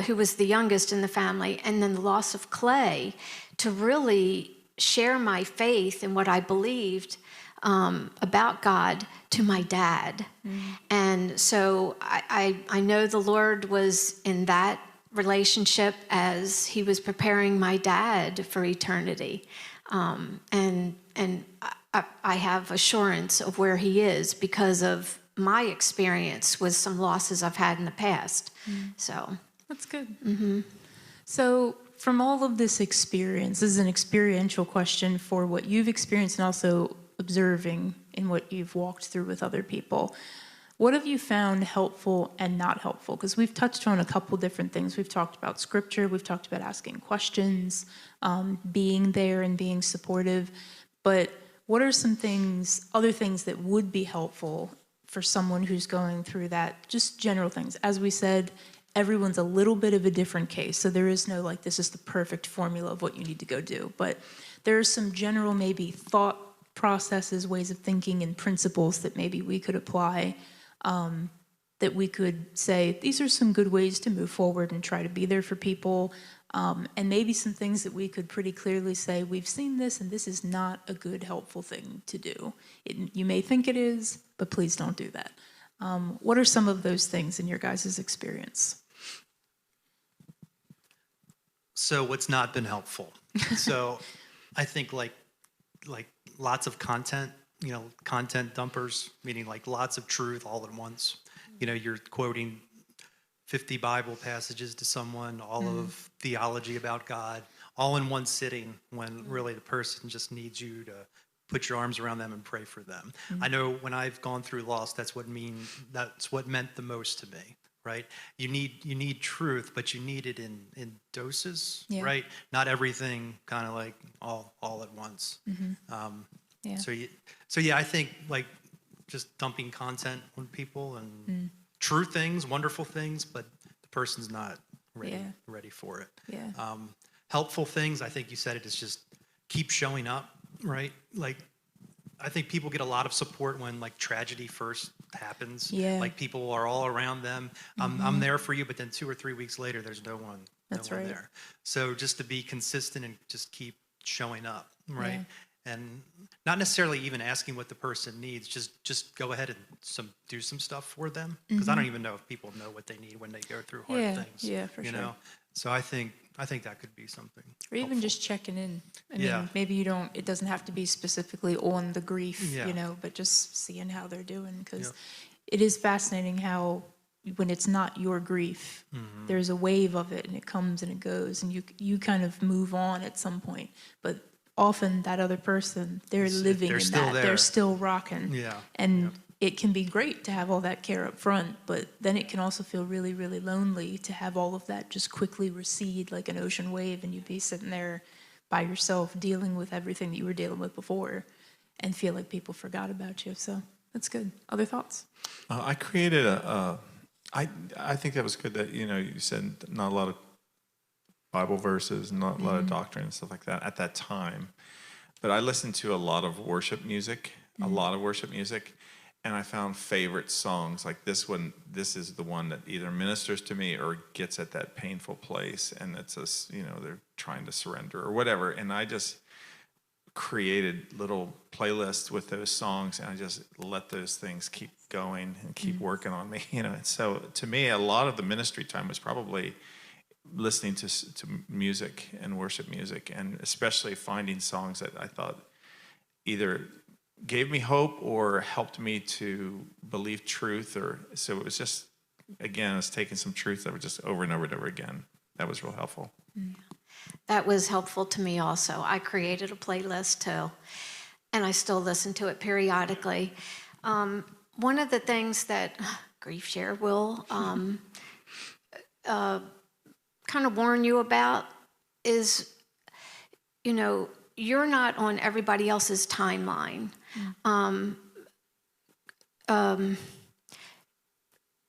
who was the youngest in the family, and then the loss of Clay, to really share my faith in what I believed about God to my dad. And so I know the Lord was in that relationship as he was preparing my dad for eternity. And I have assurance of where he is because of my experience with some losses I've had in the past. So that's good. So from all of this experience, this is an experiential question for what you've experienced and also observing in what you've walked through with other people. What have you found helpful and not helpful? Because we've touched on a couple different things. We've talked about scripture. We've talked about asking questions, being there and being supportive. But what are some things, other things that would be helpful for someone who's going through that? Just general things. As we said, everyone's a little bit of a different case. So there is no this is the perfect formula of what you need to go do. But there are some general maybe thought processes, ways of thinking, and principles that maybe we could apply, that we could say, these are some good ways to move forward and try to be there for people. And maybe some things that we could pretty clearly say, we've seen this and this is not a good, helpful thing to do. You may think it is, but please don't do that. What are some of those things in your guys' experience? So what's not been helpful? So I think like lots of content, content dumpers, meaning like lots of truth all at once. You're quoting 50 Bible passages to someone, all of theology about God, all in one sitting, when really the person just needs you to put your arms around them and pray for them. I know when I've gone through loss, that's what meant the most to me. Right? You need truth, but you need it in doses, right? Not everything kind of like all at once. So I think like just dumping content on people and true things, wonderful things, but the person's not ready for it. Helpful things, I think you said it, is just keep showing up, right? Like I think people get a lot of support when like tragedy first happens. Like people are all around them. I'm there for you, but then 2 or 3 weeks later, there's no one. That's no one right. there. So just to be consistent and just keep showing up, right? and not necessarily even asking what the person needs, just go ahead and do some stuff for them, because I don't even know if people know what they need when they go through hard things. Yeah, for you sure. know? So I think that could be something. Or even just checking in. I Yeah. mean, maybe it doesn't have to be specifically on the grief, Yeah. but just seeing how they're doing. Because Yep. it is fascinating how when it's not your grief, there's a wave of it and it comes and it goes and you kind of move on at some point. But often that other person, they're living they're in still that. there. They're still rocking. Yeah. And it can be great to have all that care up front, but then it can also feel really, really lonely to have all of that just quickly recede like an ocean wave and you'd be sitting there by yourself dealing with everything that you were dealing with before and feel like people forgot about you. So that's good. Other thoughts? I created I think that was good that, you said not a lot of Bible verses, not a lot of doctrine and stuff like that at that time. But I listened to a lot of worship music, and I found favorite songs like this one. This is the one that either ministers to me or gets at that painful place, and it's they're trying to surrender or whatever. And I just created little playlists with those songs, and I just let those things keep going and keep working on me. And so to me, a lot of the ministry time was probably listening to music and worship music, and especially finding songs that I thought either gave me hope or helped me to believe truth. Or so it was just, again, I was taking some truth that were just over and over and over again. That was real helpful. That was helpful to me also. I created a playlist too, and I still listen to it periodically. One of the things that Grief Share will kind of warn you about is, you're not on everybody else's timeline.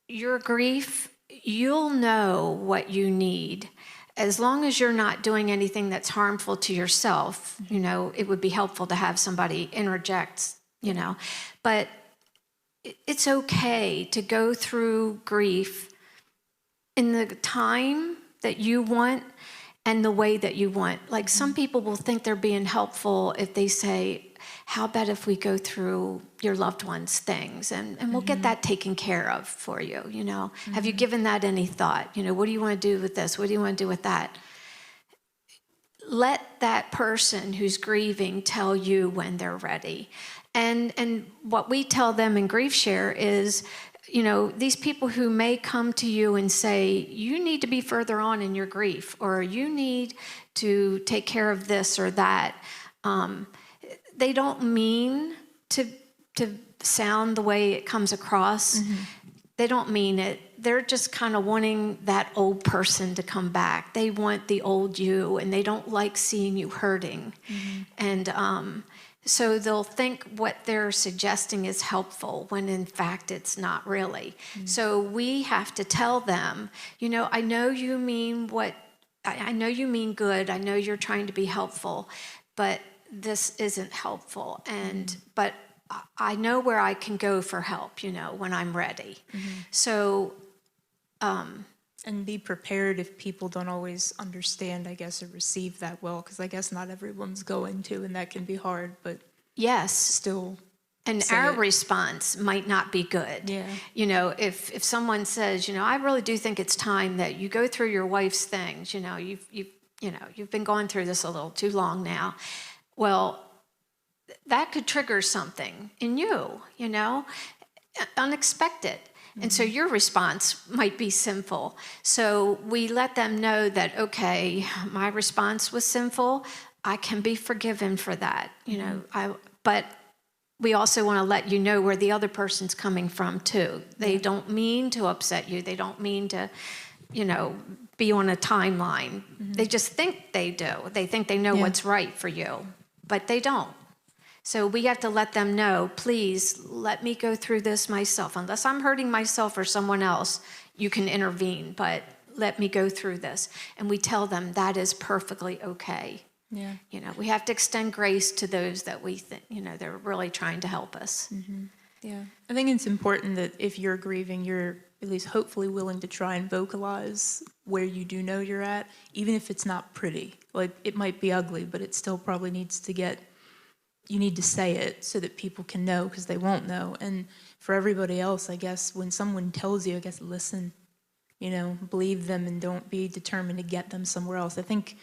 Your grief, you'll know what you need. As long as you're not doing anything that's harmful to yourself, it would be helpful to have somebody interject, But it's okay to go through grief in the time that you want and the way that you want. Like some people will think they're being helpful if they say, how about if we go through your loved one's things and we'll get that taken care of for you, Have you given that any thought? What do you want to do with this? What do you want to do with that? Let that person who's grieving tell you when they're ready. And what we tell them in Grief Share is, these people who may come to you and say, you need to be further on in your grief, or you need to take care of this or that. They don't mean to sound the way it comes across. They don't mean it. They're just kind of wanting that old person to come back. They want the old you, and they don't like seeing you hurting. And so they'll think what they're suggesting is helpful when in fact it's not really. So we have to tell them, I know you mean I know you mean good. I know you're trying to be helpful, but this isn't helpful. But I know where I can go for help, when I'm ready. So, and be prepared if people don't always understand, I guess, or receive that well, because I guess not everyone's going to, and that can be hard, but yes. still. And our response might not be good. Yeah. If someone says, I really do think it's time that you go through your wife's things, you've been going through this a little too long now. Well, that could trigger something in you, unexpected. And so your response might be sinful. So we let them know that, okay, my response was sinful. I can be forgiven for that, but we also want to let you know where the other person's coming from too. They don't mean to upset you. They don't mean to, be on a timeline. They just think they do. They think they know what's right for you, but they don't. So we have to let them know, please let me go through this myself. Unless I'm hurting myself or someone else, you can intervene, but let me go through this. And we tell them that is perfectly okay. Yeah. We have to extend grace to those that we think, they're really trying to help us. Yeah. I think it's important that if you're grieving, you're at least hopefully willing to try and vocalize where you do know you're at, even if it's not pretty. Like, it might be ugly, but it still probably needs to get you need to say it so that people can know, because they won't know. And for everybody else, I guess, when someone tells you, I guess, listen, believe them and don't be determined to get them somewhere else. I think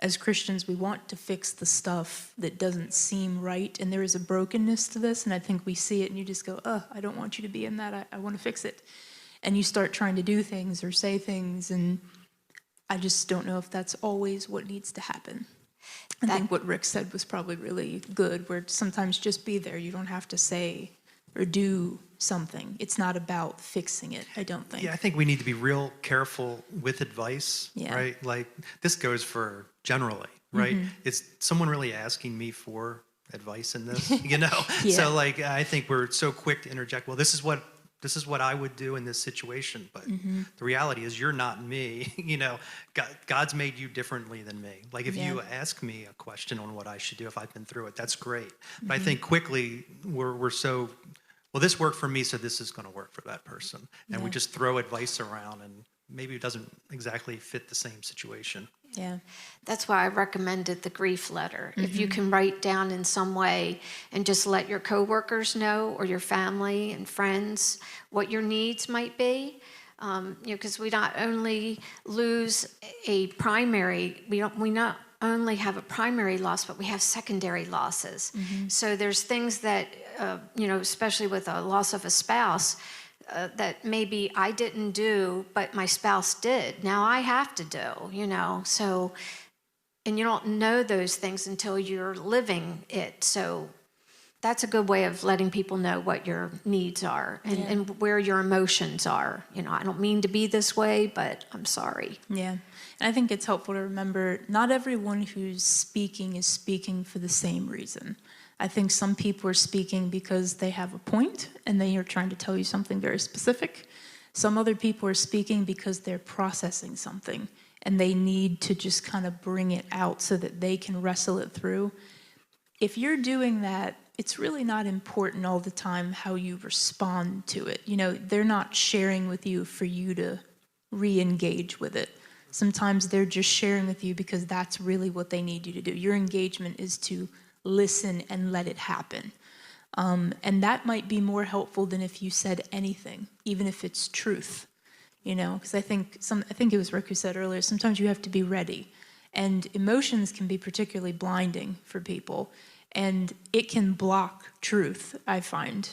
as Christians, we want to fix the stuff that doesn't seem right, and there is a brokenness to this, and I think we see it, and you just go, I don't want you to be in that, I want to fix it. And you start trying to do things or say things, and I just don't know if that's always what needs to happen. I think what Rick said was probably really good, where sometimes just be there. You don't have to say or do something. It's not about fixing it, I don't think. Yeah, I think we need to be real careful with advice, Yeah. right? Like, this goes for generally, right? Is someone really asking me for advice in this? Yeah. So, like, I think we're so quick to interject, well, this is what I would do in this situation. But the reality is, you're not me. God's made you differently than me. Like, if you ask me a question on what I should do if I've been through it, that's great. But I think quickly we're so, well, this worked for me, so this is going to work for that person. And we just throw advice around, and maybe it doesn't exactly fit the same situation. Yeah. That's why I recommended the grief letter. If you can write down in some way and just let your coworkers know, or your family and friends, what your needs might be, because we not only lose a primary, we not only have a primary loss, but we have secondary losses. So there's things that, especially with a loss of a spouse, that maybe I didn't do, but my spouse did. Now I have to do, so, and you don't know those things until you're living it. So that's a good way of letting people know what your needs are and where your emotions are. I don't mean to be this way, but I'm sorry. Yeah. And I think it's helpful to remember not everyone who's speaking is speaking for the same reason. I think some people are speaking because they have a point and they are trying to tell you something very specific. Some other people are speaking because they're processing something and they need to just kind of bring it out so that they can wrestle it through. If you're doing that, it's really not important all the time how you respond to it. They're not sharing with you for you to re-engage with it. Sometimes they're just sharing with you because that's really what they need you to do. Your engagement is to listen and let it happen. And that might be more helpful than if you said anything, even if it's truth. Because I think it was Rick who said earlier, sometimes you have to be ready. And emotions can be particularly blinding for people. And it can block truth, I find,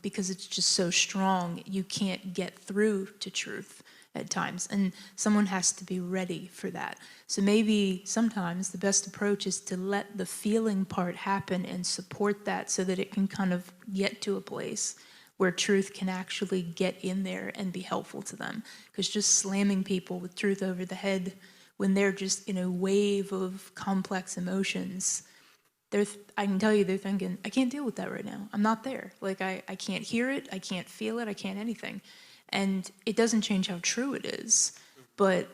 because it's just so strong. You can't get through to truth at times. And someone has to be ready for that. So maybe sometimes the best approach is to let the feeling part happen and support that so that it can kind of get to a place where truth can actually get in there and be helpful to them. Because just slamming people with truth over the head when they're just in a wave of complex emotions, I can tell you they're thinking, I can't deal with that right now. I'm not there. Like, I can't hear it, I can't feel it, I can't anything. And it doesn't change how true it is. But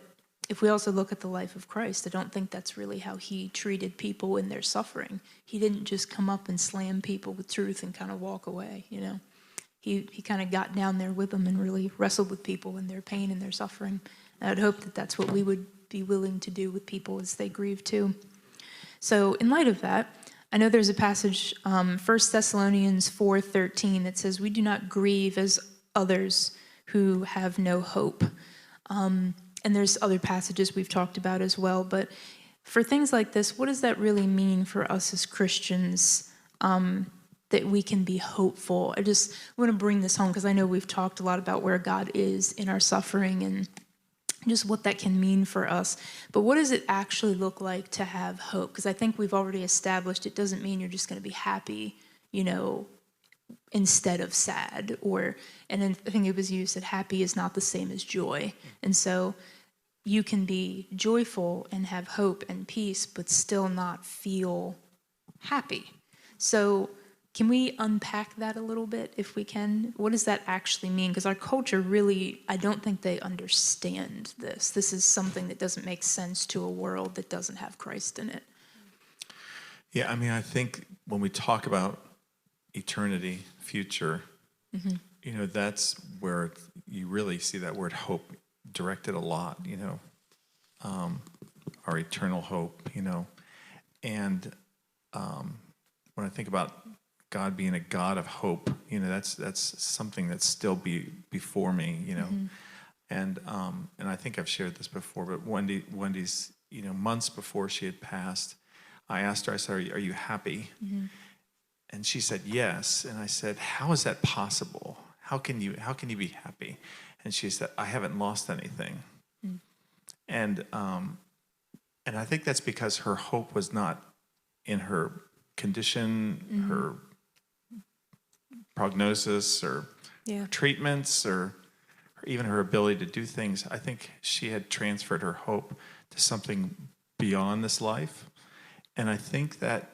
if we also look at the life of Christ, I don't think that's really how he treated people in their suffering. He didn't just come up and slam people with truth and kind of walk away, He kind of got down there with them and really wrestled with people in their pain and their suffering. And I would hope that that's what we would be willing to do with people as they grieve too. So in light of that, I know there's a passage, 1 Thessalonians 4:13, that says, we do not grieve as others who have no hope. And there's other passages we've talked about as well. But for things like this, what does that really mean for us as Christians, that we can be hopeful? I just want to bring this home because I know we've talked a lot about where God is in our suffering and just what that can mean for us. But what does it actually look like to have hope? Because I think we've already established it doesn't mean you're just going to be happy, instead of sad. And then I think it was used that happy is not the same as joy. And so you can be joyful and have hope and peace, but still not feel happy. So can we unpack that a little bit if we can? What does that actually mean? Because our culture really, I don't think they understand this. This is something that doesn't make sense to a world that doesn't have Christ in it. Yeah, I think when we talk about eternity, future, that's where you really see that word hope directed a lot, our eternal hope, and when I think about God being a God of hope, that's something that's still before me, And I think I've shared this before, but Wendy's, months before she had passed, I asked her, I said, are you happy? And she said, yes. And I said, how is that possible? How can you be happy? And she said, I haven't lost anything. And I think that's because her hope was not in her condition, her prognosis, or treatments, or even her ability to do things. I think she had transferred her hope to something beyond this life. And I think that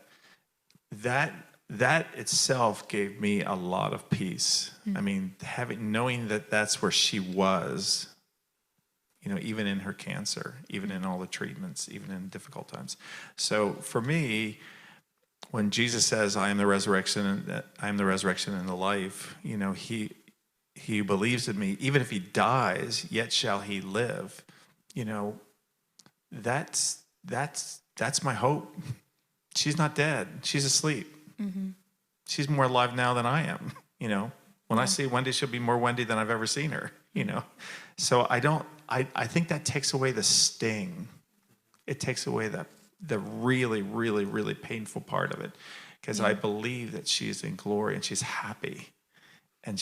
itself gave me a lot of peace. I mean, knowing that that's where she was, even in her cancer, even in all the treatments, even in difficult times. So for me, when Jesus says, I am the resurrection and the life, he believes in me, even if he dies, yet shall he live. That's my hope. She's not dead. She's asleep. She's more alive now than I am. When I see Wendy, she'll be more Wendy than I've ever seen her. So I think that takes away the sting. It takes away the really, really, really painful part of it, because I believe that she's in glory and she's happy and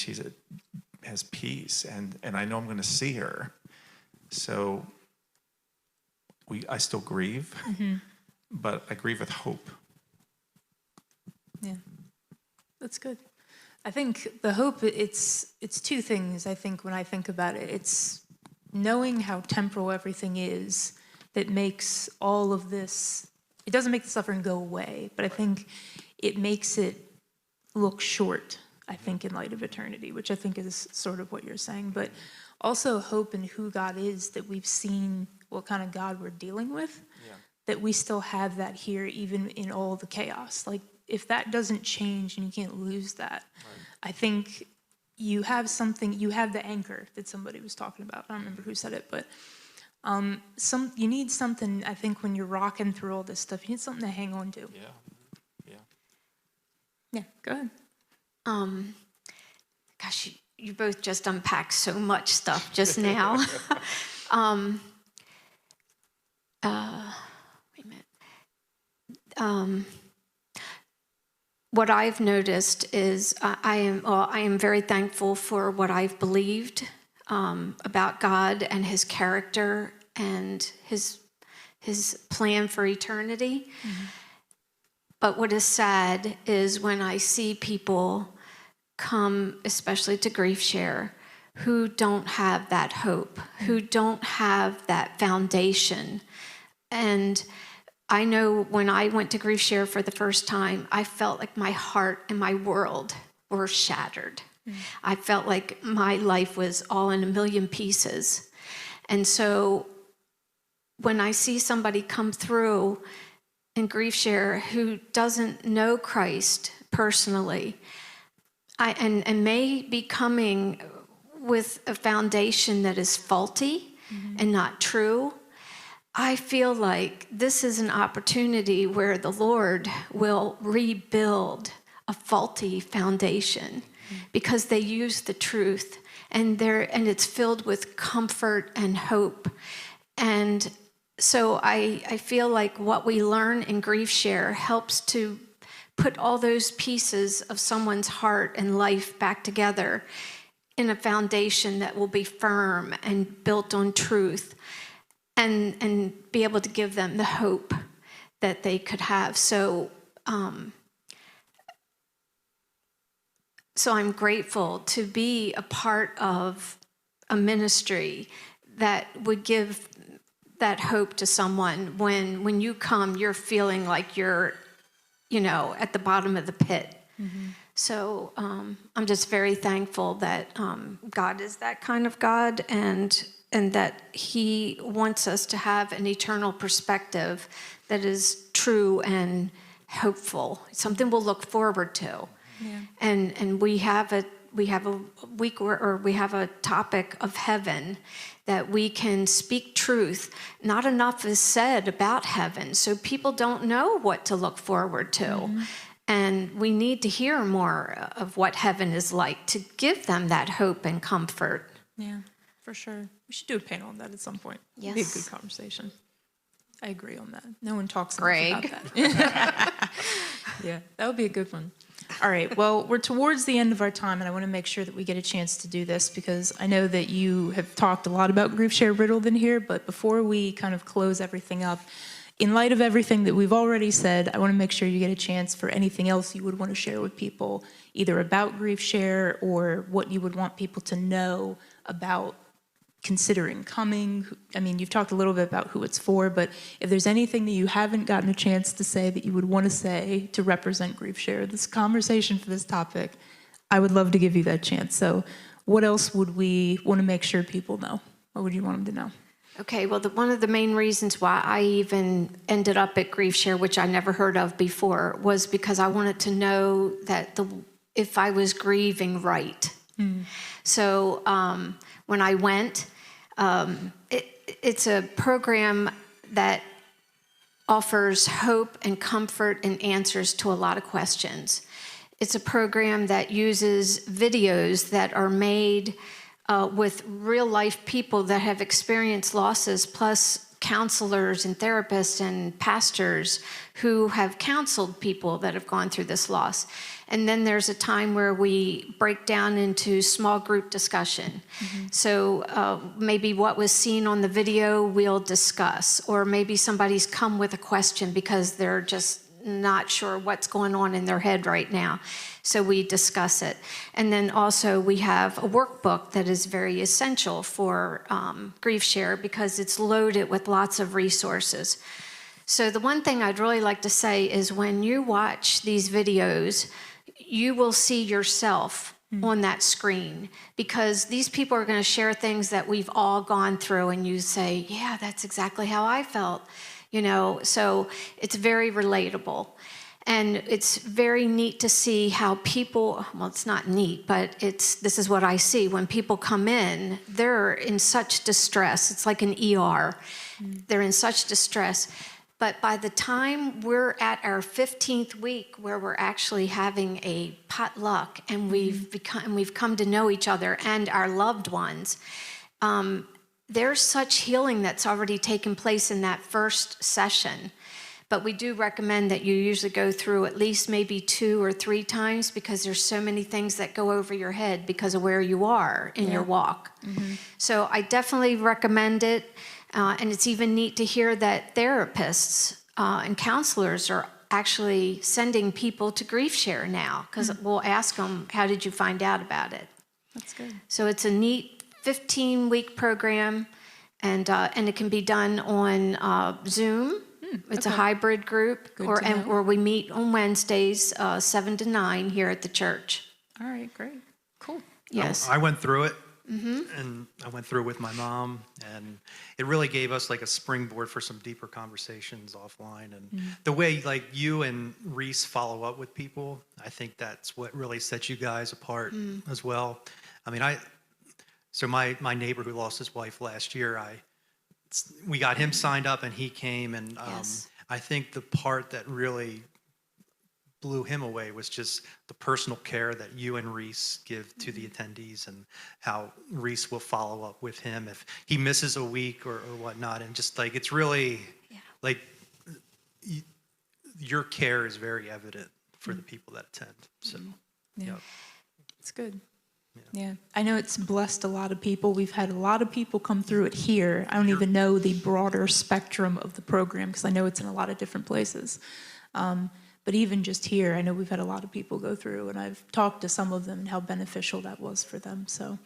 has peace, and I know I'm going to see her. So I still grieve, but I grieve with hope. Yeah, that's good. I think the hope, it's two things, I think, when I think about it. It's knowing how temporal everything is that makes all of this, it doesn't make the suffering go away, but I think it makes it look short, I think, in light of eternity, which I think is sort of what you're saying. But also hope in who God is, that we've seen what kind of God we're dealing with, that we still have that here, even in all the chaos. Like, if that doesn't change and you can't lose that, I think you have something, you have the anchor that somebody was talking about. I don't remember who said it, but you need something, I think, when you're rocking through all this stuff, you need something to hang on to. Yeah, go ahead. Gosh, you both just unpacked so much stuff just now. Wait a minute. What I've noticed is I am very thankful for what I've believed about God and his character and his plan for eternity. But what is sad is when I see people come, especially to Grief Share, who don't have that hope, who don't have that foundation. And I know when I went to Grief Share for the first time, I felt like my heart and my world were shattered. I felt like my life was all in a million pieces. And so when I see somebody come through in Grief Share who doesn't know Christ personally, and may be coming with a foundation that is faulty and not true, I feel like this is an opportunity where the Lord will rebuild a faulty foundation because they use the truth, and it's filled with comfort and hope. And so I feel like what we learn in Grief Share helps to put all those pieces of someone's heart and life back together in a foundation that will be firm and built on truth, and be able to give them the hope that they could have. So I'm grateful to be a part of a ministry that would give that hope to someone when you come, you're feeling like you're, at the bottom of the pit. So I'm just very thankful that God is that kind of God, and that he wants us to have an eternal perspective that is true and hopeful, something we'll look forward to. Yeah. And we have a topic of heaven that we can speak truth. Not enough is said about heaven, so people don't know what to look forward to. And we need to hear more of what heaven is like to give them that hope and comfort. Yeah, for sure. We should do a panel on that at some point. It'd be a Yes. good conversation. I agree on that. No one talks enough Greg. about that. Yeah, that would be a good one. All right, well, we're towards the end of our time, and I want to make sure that we get a chance to do this because I know that you have talked a lot about Grief Share Riddled in here, but before we kind of close everything up, in light of everything that we've already said, I want to make sure you get a chance for anything else you would want to share with people, either about Grief Share or what you would want people to know about considering coming. I mean, you've talked a little bit about who it's for, but if there's anything that you haven't gotten a chance to say that you would want to say to represent Grief Share, this conversation for this topic, I would love to give you that chance. So what else would we want to make sure people know? What would you want them to know? Okay, well, one of the main reasons why I even ended up at Grief Share, which I never heard of before, was because I wanted to know that if I was grieving right. So when I went, it's a program that offers hope and comfort and answers to a lot of questions. It's a program that uses videos that are made with real-life people that have experienced losses, plus counselors and therapists and pastors who have counseled people that have gone through this loss. And then there's a time where we break down into small group discussion. So maybe what was seen on the video we'll discuss, or maybe somebody's come with a question because they're just not sure what's going on in their head right now. So we discuss it. And then also we have a workbook that is very essential for Grief Share because it's loaded with lots of resources. So the one thing I'd really like to say is when you watch these videos, you will see yourself on that screen because these people are going to share things that we've all gone through and you say, yeah, that's exactly how I felt. You know, so it's very relatable. And it's very neat to see how people, well, it's not neat, but this is what I see. When people come in, they're in such distress. It's like an ER. They're in such distress. But by the time we're at our 15th week where we're actually having a potluck and we've come to know each other and our loved ones, there's such healing that's already taken place in that first session. But we do recommend that you usually go through at least maybe 2 or 3 times because there's so many things that go over your head because of where you are in your walk. So I definitely recommend it. And it's even neat to hear that therapists and counselors are actually sending people to Grief Share now because we'll ask them, how did you find out about it? That's good. So it's a neat 15-week program, and it can be done on Zoom. It's a hybrid group, or we meet on Wednesdays, 7 to 9 here at the church. All right, great. Cool. Yes. I went through it, and I went through it with my mom, and it really gave us like a springboard for some deeper conversations offline. And the way like you and Reese follow up with people, I think that's what really sets you guys apart as well. I mean, So my neighbor who lost his wife last year, we got him signed up and he came, and Yes. I think the part that really blew him away was just the personal care that you and Reese give to the attendees, and how Reese will follow up with him if he misses a week or whatnot, and just like it's really like your care is very evident for the people that attend. So It's good. Yeah, I know it's blessed a lot of people. We've had a lot of people come through it here. I don't even know the broader spectrum of the program because I know it's in a lot of different places. But even just here, I know we've had a lot of people go through, and I've talked to some of them and how beneficial that was for them. So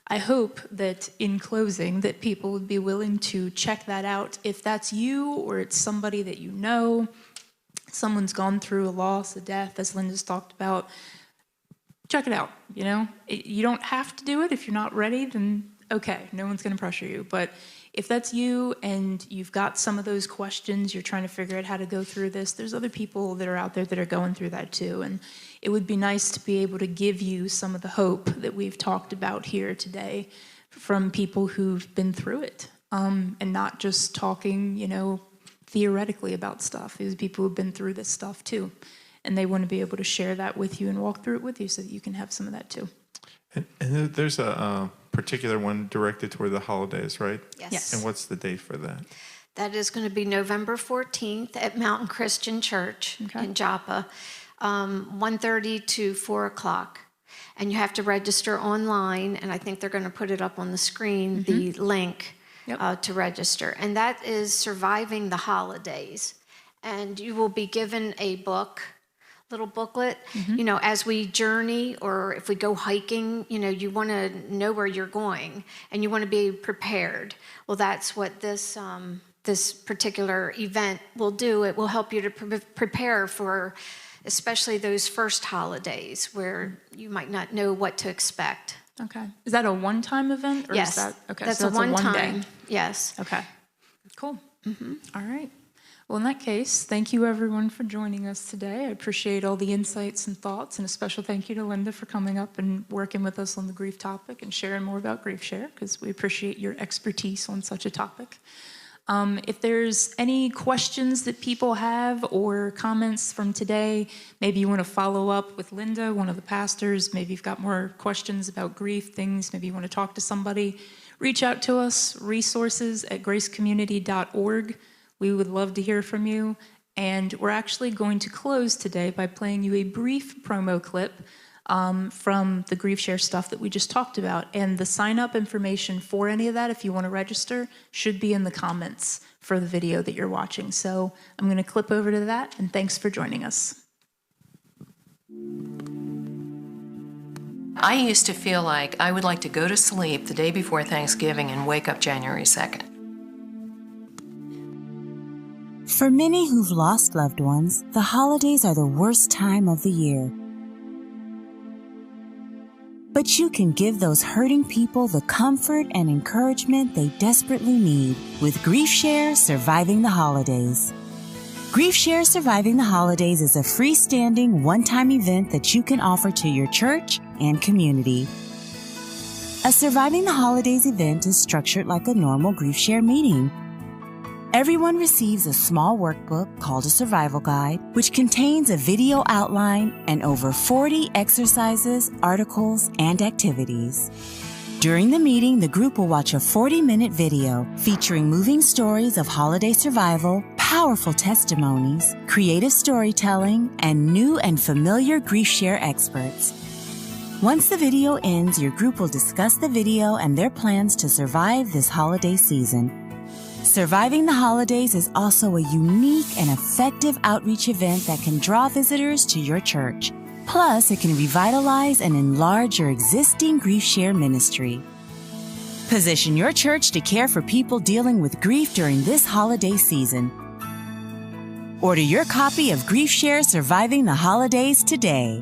I hope that in closing that people would be willing to check that out. If that's you or it's somebody that you know, someone's gone through a loss, a death, as Linda's talked about, check it out, you know? You don't have to do it. If you're not ready, then okay, no one's gonna pressure you. But if that's you and you've got some of those questions, you're trying to figure out how to go through this, there's other people that are out there that are going through that too. And it would be nice to be able to give you some of the hope that we've talked about here today from people who've been through it. And not just talking, you know, theoretically about stuff. These people who've been through this stuff too. and they want to be able to share that with you and walk through it with you so that you can have some of that too. And there's a particular one directed toward the holidays, right? Yes. And what's the date for that? That is going to be November 14th at Mountain Christian Church in Joppa, 1:30 to 4 o'clock. And you have to register online, and I think they're going to put it up on the screen, the link to register. And that is Surviving the Holidays. And you will be given a book, little booklet, you know, as we journey or if we go hiking, you know, you want to know where you're going and you want to be prepared. Well, that's what this this particular event will do. It will help you to prepare for especially those first holidays where you might not know what to expect. Okay. Is that a one-time event? Or Yes. Is that, okay, That's so a one-time. day. Yes. Okay. Cool. All right. Well, in that case, thank you everyone for joining us today. I appreciate all the insights and thoughts, and a special thank you to Linda for coming up and working with us on the grief topic and sharing more about Grief Share, because we appreciate your expertise on such a topic. If there's any questions that people have or comments from today, maybe you want to follow up with Linda, one of the pastors, maybe you've got more questions about grief things, maybe you want to talk to somebody, reach out to us, resources@gracecommunity.org. We would love to hear from you. And we're actually going to close today by playing you a brief promo clip from the Grief Share stuff that we just talked about. And the sign-up information for any of that, if you want to register, should be in the comments for the video that you're watching. So I'm going to clip over to that, and thanks for joining us. I used to feel like I would like to go to sleep the day before Thanksgiving and wake up January 2nd. For many who've lost loved ones, the holidays are the worst time of the year. But you can give those hurting people the comfort and encouragement they desperately need with Grief Share Surviving the Holidays. Grief Share Surviving the Holidays is a freestanding, one-time event that you can offer to your church and community. A Surviving the Holidays event is structured like a normal Grief Share meeting. Everyone receives a small workbook called a survival guide, which contains a video outline and over 40 exercises, articles, and activities. During the meeting, the group will watch a 40-minute video featuring moving stories of holiday survival, powerful testimonies, creative storytelling, and new and familiar Grief Share experts. Once the video ends, your group will discuss the video and their plans to survive this holiday season. Surviving the Holidays is also a unique and effective outreach event that can draw visitors to your church. Plus, it can revitalize and enlarge your existing Grief Share ministry. Position your church to care for people dealing with grief during this holiday season. Order your copy of Grief Share Surviving the Holidays today.